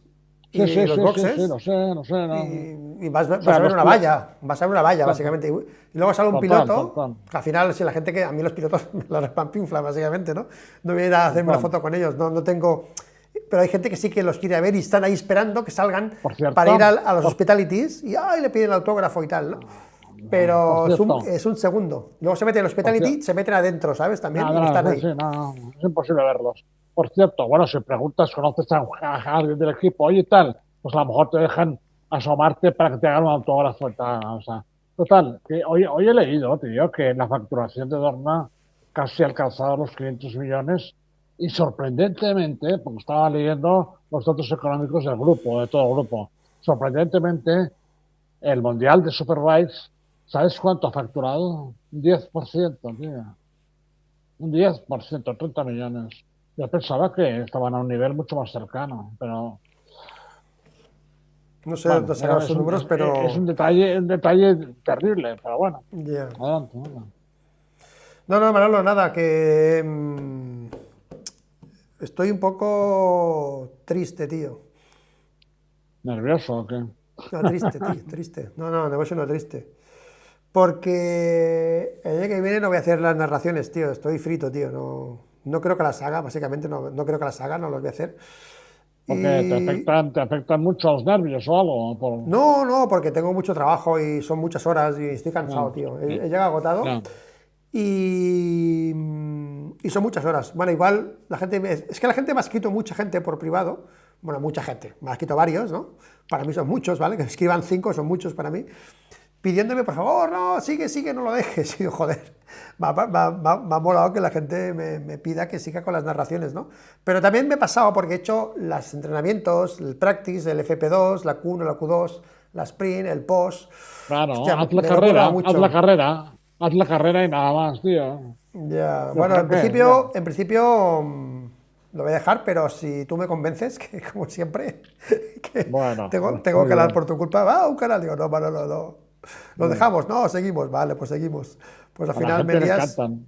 Speaker 2: Sí,
Speaker 1: y
Speaker 2: sí,
Speaker 1: los
Speaker 2: sí, sí, sí,
Speaker 1: boxes.
Speaker 2: lo sé, no sé. No.
Speaker 1: Y
Speaker 2: O
Speaker 1: vas
Speaker 2: sea,
Speaker 1: a ver una valla, vas a ver una valla, básicamente. Y luego sale un
Speaker 2: total,
Speaker 1: piloto,
Speaker 2: total,
Speaker 1: que al final, si la gente que. A mí los pilotos me la respampinflan, básicamente, ¿no? No voy a ir a hacerme una
Speaker 2: total.
Speaker 1: foto con ellos, no, no tengo. Pero hay gente que sí que los quiere ver y están ahí esperando que salgan
Speaker 2: Por
Speaker 1: para ir
Speaker 2: cierto,
Speaker 1: a los hospitalities y ¡ay! Le piden el autógrafo y tal, ¿no?
Speaker 2: por
Speaker 1: Pero
Speaker 2: cierto,
Speaker 1: es un segundo. Luego se meten en el
Speaker 2: por cierto.
Speaker 1: hospitality, se meten adentro, ¿sabes? También y no
Speaker 2: Nada,
Speaker 1: están
Speaker 2: no, sí,
Speaker 1: ahí.
Speaker 2: sí, no, es imposible verlos. Por cierto, bueno, si preguntas, conoces a alguien del equipo, oye, tal, pues a lo mejor te dejan asomarte para que te hagan un autógrafo y tal, o sea, total, que hoy he leído, tío, que la facturación de Dorna casi ha alcanzado los 500 millones y sorprendentemente, porque estaba leyendo los datos económicos del grupo, de todo el grupo, sorprendentemente, el Mundial de Superbikes, ¿sabes cuánto ha facturado? Un 10%, tío. Un 10%, 30 millones. Yo pensaba que estaban a un nivel mucho más cercano, pero
Speaker 1: No sé de
Speaker 2: bueno,
Speaker 1: dónde sacaron esos números,
Speaker 2: es
Speaker 1: pero.
Speaker 2: un detalle terrible, pero bueno,
Speaker 1: Ya.
Speaker 2: adelante. Venga.
Speaker 1: No, no, Manolo, nada, que. Estoy un poco triste, tío.
Speaker 2: ¿Nervioso o qué?
Speaker 1: No, triste, tío, triste. No, no, me voy siendo triste. Porque el día que viene no voy a hacer las narraciones, tío. Estoy frito, tío. No, no creo que las haga, básicamente no, no creo que las haga, no las voy a hacer.
Speaker 2: Porque
Speaker 1: Y
Speaker 2: te afectan mucho los nervios o algo.
Speaker 1: no, no, porque tengo mucho trabajo y son muchas horas y estoy
Speaker 2: Ya,
Speaker 1: cansado, tío.
Speaker 2: ya,
Speaker 1: He llegado agotado
Speaker 2: ya.
Speaker 1: y son muchas horas. Bueno, igual la gente, es que la gente me ha escrito mucha gente por privado. Bueno, mucha gente, me ha escrito varios, ¿no? Para mí son muchos, ¿vale? Que me escriban 5 son muchos para mí. Pidiéndome, por favor, no, sigue, sigue, no lo dejes. Y digo, joder, me ha molado que la gente me pida que siga con las narraciones, ¿no? Pero también me he pasado porque he hecho los entrenamientos, el practice, el FP2, la Q1, la Q2, la sprint, el post.
Speaker 2: Claro,
Speaker 1: Hostia, me lo he currado mucho.
Speaker 2: haz la carrera y nada más, tío.
Speaker 1: Ya,
Speaker 2: Yo
Speaker 1: bueno,
Speaker 2: creo que, ya.
Speaker 1: en principio lo voy a dejar, pero si tú me convences, que como siempre, que
Speaker 2: Bueno,
Speaker 1: tengo
Speaker 2: muy
Speaker 1: que hablar
Speaker 2: bien.
Speaker 1: por tu culpa, va, un canal, digo, no, no, no, no. Lo
Speaker 2: Bien.
Speaker 1: dejamos, no, seguimos, vale, pues seguimos. Pues al
Speaker 2: A la
Speaker 1: final me
Speaker 2: gente le
Speaker 1: lías.
Speaker 2: encantan.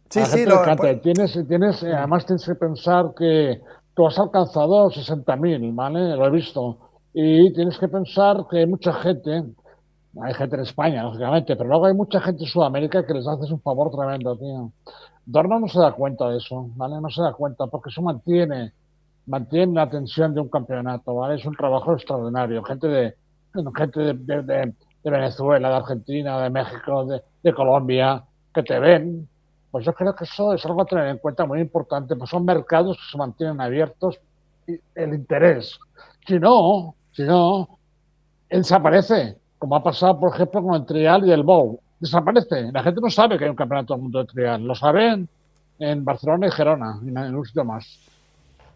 Speaker 2: A
Speaker 1: Sí,
Speaker 2: la
Speaker 1: sí,
Speaker 2: gente le
Speaker 1: lo,
Speaker 2: encanta. Además tienes que pensar que tú has alcanzado 60.000, ¿vale? Lo he visto. Y tienes que pensar que hay gente en España, lógicamente, pero luego hay mucha gente en Sudamérica que les haces un favor tremendo, tío. Dorna no se da cuenta de eso, ¿vale? No se da cuenta, porque eso mantiene la tensión de un campeonato, ¿vale? Es un trabajo extraordinario. Gente de Venezuela, de Argentina, de México, de Colombia, que te ven. Pues yo creo que eso es algo a tener en cuenta muy importante, pues son mercados que se mantienen abiertos y el interés. Si no, él desaparece, como ha pasado, por ejemplo, con el trial y el bowl. Desaparece. La gente no sabe que hay un campeonato del mundo de trial. Lo saben en Barcelona y Gerona, y en un sitio más.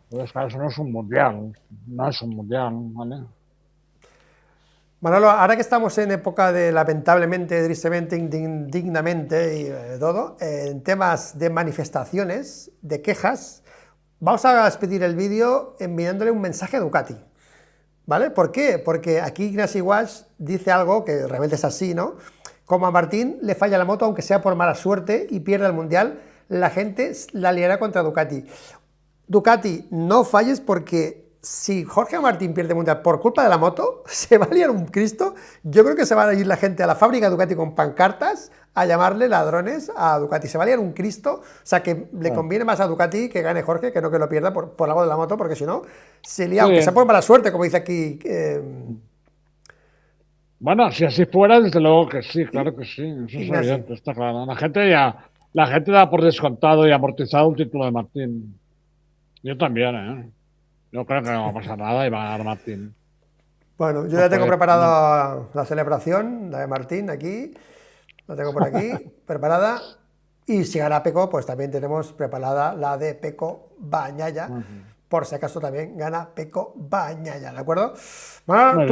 Speaker 2: Entonces, claro, eso no es un mundial. No es un mundial, ¿vale?
Speaker 1: Manolo, ahora que estamos en época de lamentablemente, tristemente, indignamente y todo, en temas de manifestaciones, de quejas, vamos a despedir el vídeo enviándole un mensaje a Ducati. ¿Vale? ¿Por qué? Porque aquí Ignacy Wash dice algo que realmente es así, ¿no? Como a Martín le falla la moto, aunque sea por mala suerte, y pierda el Mundial, la gente la liará contra Ducati. Ducati, no falles porque si Jorge Martín pierde el Mundial por culpa de la moto, se va a liar un Cristo. Yo creo que se va a ir la gente a la fábrica de Ducati con pancartas a llamarle ladrones a Ducati. Se va a liar un Cristo. O sea, que le
Speaker 2: Bueno,
Speaker 1: conviene más a Ducati que gane Jorge que no que lo pierda por algo de la moto, porque si no, se lía,
Speaker 2: sí.
Speaker 1: aunque sea por mala suerte, como dice aquí.
Speaker 2: Bueno, si así fuera, desde luego que sí, claro que sí. Eso es
Speaker 1: Ignacio.
Speaker 2: evidente, está claro. La gente da por descontado y amortizado el título de Martín. Yo también, ¿eh? Yo creo que no va a pasar nada y va a ganar Martín.
Speaker 1: Bueno, yo
Speaker 2: No
Speaker 1: ya tengo
Speaker 2: puede, no.
Speaker 1: preparada la celebración, la de Martín aquí, la tengo por aquí, preparada. Y si gana Peco, pues también tenemos preparada la de Peco Bañaya, por si acaso también gana Pecco Bagnaia, ¿de acuerdo? Bueno,
Speaker 2: Muy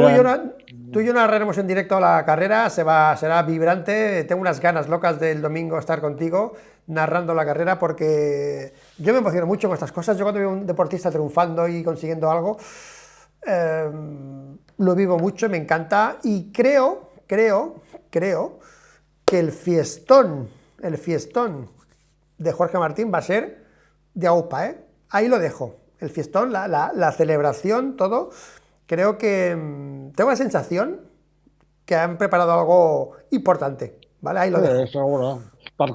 Speaker 1: tú y yo narraremos en directo la carrera, será vibrante, tengo unas ganas locas del domingo estar contigo narrando la carrera porque yo me emociono mucho con estas cosas, yo cuando veo a un deportista triunfando y consiguiendo algo, eh, lo vivo mucho, me encanta y creo que el fiestón de Jorge Martín va a ser de AUPA, ¿eh? Ahí lo dejo. El fiestón, la celebración, todo. Creo que tengo la sensación que han preparado algo importante, ¿vale? Ahí lo dejo.
Speaker 2: Sí, seguro. Tal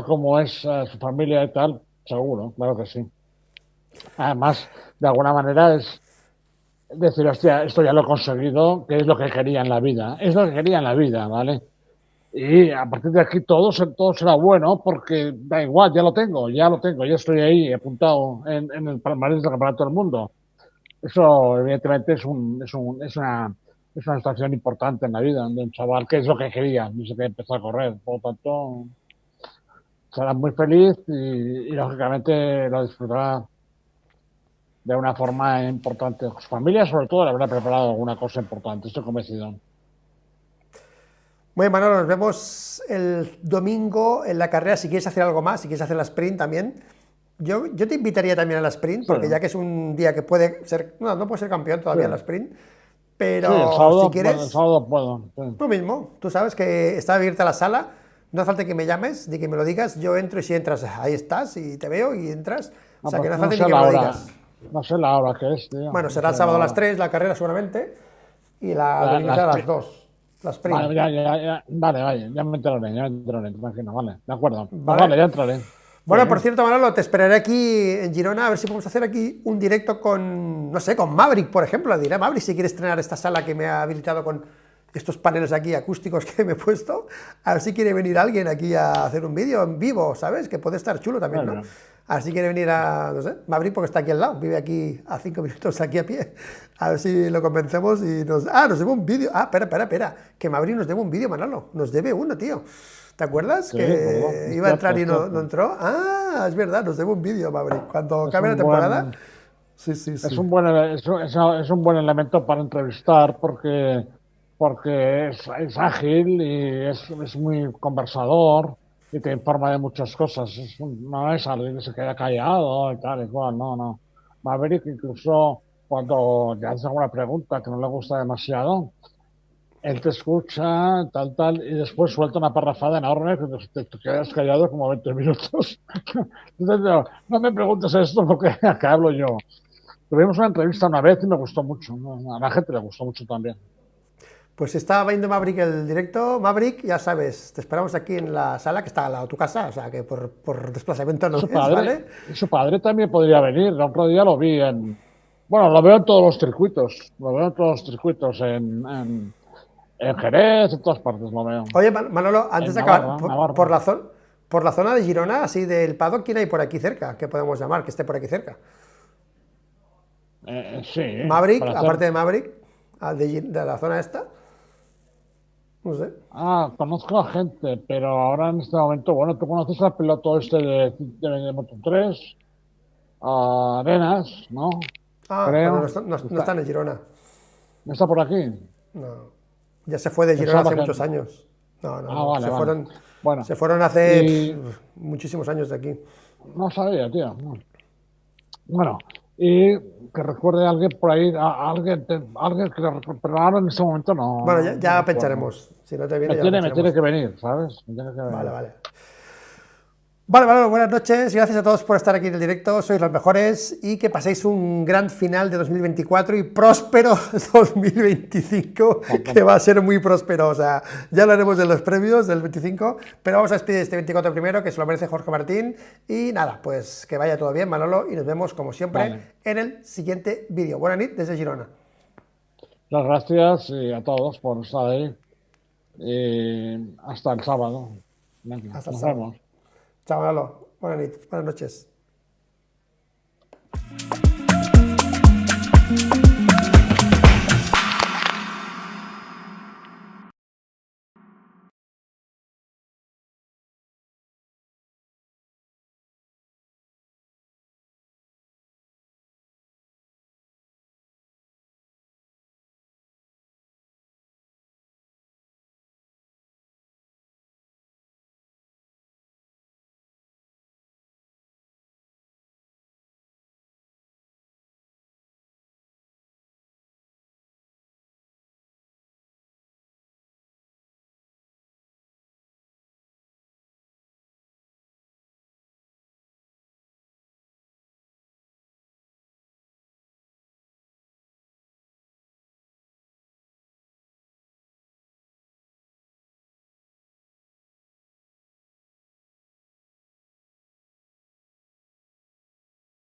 Speaker 2: como es su familia y tal, seguro, claro que sí. Además, de alguna manera es decir, hostia, esto ya lo he conseguido, que es lo que quería en la vida. Es lo que quería en la vida, ¿vale? Y a partir de aquí todo será bueno porque da igual, ya lo tengo, ya estoy ahí apuntado en el palmarés del Campeonato del Mundo. Eso, evidentemente, es una situación importante en la vida de un chaval que es lo que quería, dice que empezó a correr. Por lo tanto, será muy feliz y lógicamente lo disfrutará de una forma importante. Su familia, sobre todo, le habrá preparado alguna cosa importante, estoy convencido.
Speaker 1: Bueno, Manolo, nos vemos el domingo en la carrera. Si quieres hacer algo más, si quieres hacer la sprint también. Yo te invitaría también a la sprint,
Speaker 2: Sí,
Speaker 1: porque ya que es un día que puede ser, no puede ser campeón
Speaker 2: sí,
Speaker 1: todavía en la sprint,
Speaker 2: sí,
Speaker 1: pero si
Speaker 2: el
Speaker 1: quieres,
Speaker 2: sábado puedo. Sí.
Speaker 1: tú mismo, tú sabes que está abierta la sala, no hace falta que me llames, ni que me lo digas, yo entro y si entras, ahí estás y te veo y entras, o
Speaker 2: Ah,
Speaker 1: sea que
Speaker 2: pues
Speaker 1: no hace
Speaker 2: no
Speaker 1: falta ni
Speaker 2: sé
Speaker 1: que me
Speaker 2: la
Speaker 1: lo
Speaker 2: hora,
Speaker 1: digas.
Speaker 2: no sé la hora que es, tío.
Speaker 1: Bueno,
Speaker 2: No
Speaker 1: será
Speaker 2: sé
Speaker 1: el
Speaker 2: la
Speaker 1: sábado a las
Speaker 2: hora.
Speaker 1: 3 la carrera seguramente y la domingo será a las 2 la sprint,
Speaker 2: Vale, vale, ya me enteraré, imagino, vale, de acuerdo. Pues
Speaker 1: ¿vale?
Speaker 2: vale, ya entraré. Sí,
Speaker 1: Bueno, por cierto, Manolo, te esperaré aquí en Girona a ver si podemos hacer aquí un directo con, no sé, con Maverick, por ejemplo. Le diré a Maverick si quiere estrenar esta sala que me ha habilitado con estos paneles aquí acústicos que me he puesto. A ver si quiere venir alguien aquí a hacer un vídeo en vivo, ¿sabes? Que puede estar chulo también,
Speaker 2: muy
Speaker 1: ¿no?
Speaker 2: bien.
Speaker 1: A ver si quiere venir a, no sé, Maverick porque está aquí al lado, vive aquí a 5 minutos aquí a pie. A ver si lo convencemos y nos... Ah, nos debe un vídeo. Ah, espera, que Maverick nos debe un vídeo, Manolo. Nos debe uno, tío. ¿Te acuerdas
Speaker 2: Sí, perdón,
Speaker 1: que
Speaker 2: es
Speaker 1: iba a
Speaker 2: cierto,
Speaker 1: entrar y
Speaker 2: es
Speaker 1: no
Speaker 2: cierto.
Speaker 1: entró? Ah, es verdad, nos debe un vídeo, Maverick. Cuando
Speaker 2: Es
Speaker 1: acabe la
Speaker 2: un
Speaker 1: temporada.
Speaker 2: buen,
Speaker 1: Sí, sí,
Speaker 2: es
Speaker 1: sí.
Speaker 2: un buen, es un buen elemento para entrevistar porque es ágil y es muy conversador y te informa de muchas cosas. No es alguien que se queda callado y tal y cual, no, no. Maverick incluso cuando le haces alguna pregunta que no le gusta demasiado, él te escucha, tal, y después suelta una parrafada enorme que te quedas callado como 20 minutos. Entonces, no me preguntes esto porque acá hablo yo. Tuvimos una entrevista una vez y me gustó mucho, ¿no? A la gente le gustó mucho también.
Speaker 1: Pues está viendo Maverick el directo. Maverick, ya sabes, te esperamos aquí en la sala que está al lado de tu casa, o sea que por desplazamiento no es, ¿vale?
Speaker 2: Su padre también podría venir. El otro día lo vi bueno, lo veo en todos los circuitos. Lo veo en todos los circuitos, en Jerez, en todas partes lo veo.
Speaker 1: Oye, Manolo, antes
Speaker 2: En
Speaker 1: de acabar,
Speaker 2: Navarra.
Speaker 1: por la zona de Girona, así del Paddock, ¿quién hay por aquí cerca? ¿Qué podemos llamar que esté por aquí cerca?
Speaker 2: Sí,
Speaker 1: Maverick,
Speaker 2: para hacer.
Speaker 1: aparte de Maverick, de la zona esta, no sé.
Speaker 2: Conozco a gente, pero ahora en este momento, bueno, tú conoces al piloto este de Moto3, a Arenas, ¿no?
Speaker 1: Ah, pero no,
Speaker 2: Creo.
Speaker 1: no están en Girona.
Speaker 2: ¿No está por aquí?
Speaker 1: No. Ya se fue de Girona
Speaker 2: Pensaba
Speaker 1: hace
Speaker 2: que.
Speaker 1: muchos años. No.
Speaker 2: Vale, vale. Bueno,
Speaker 1: Se fueron hace
Speaker 2: y
Speaker 1: muchísimos años de aquí.
Speaker 2: no sabía, tío. No. Bueno, y que recuerde a alguien por ahí, alguien que pero ahora en este momento
Speaker 1: Bueno,
Speaker 2: no
Speaker 1: ya
Speaker 2: recuerdo.
Speaker 1: pensaremos. Si no te viene, ya lo
Speaker 2: Me tiene
Speaker 1: pensaremos.
Speaker 2: que venir, ¿sabes? Me tiene que
Speaker 1: Vale,
Speaker 2: venir.
Speaker 1: vale. Vale, buenas noches, gracias a todos por estar aquí en el directo, sois los mejores y que paséis un gran final de 2024 y próspero 2025, que va a ser muy próspero, o sea, ya hablaremos de los premios del 25, pero vamos a despedir este 24 primero, que se lo merece Jorge Martín, y nada, pues que vaya todo bien, Manolo, y nos vemos como siempre
Speaker 2: Vale.
Speaker 1: en el siguiente vídeo. Buenas noches desde Girona.
Speaker 2: Las gracias y a todos por estar ahí. Y hasta el sábado. Venga,
Speaker 1: Hasta el
Speaker 2: nos
Speaker 1: sábado.
Speaker 2: vemos.
Speaker 1: Chao, Manolo. Buenas noches.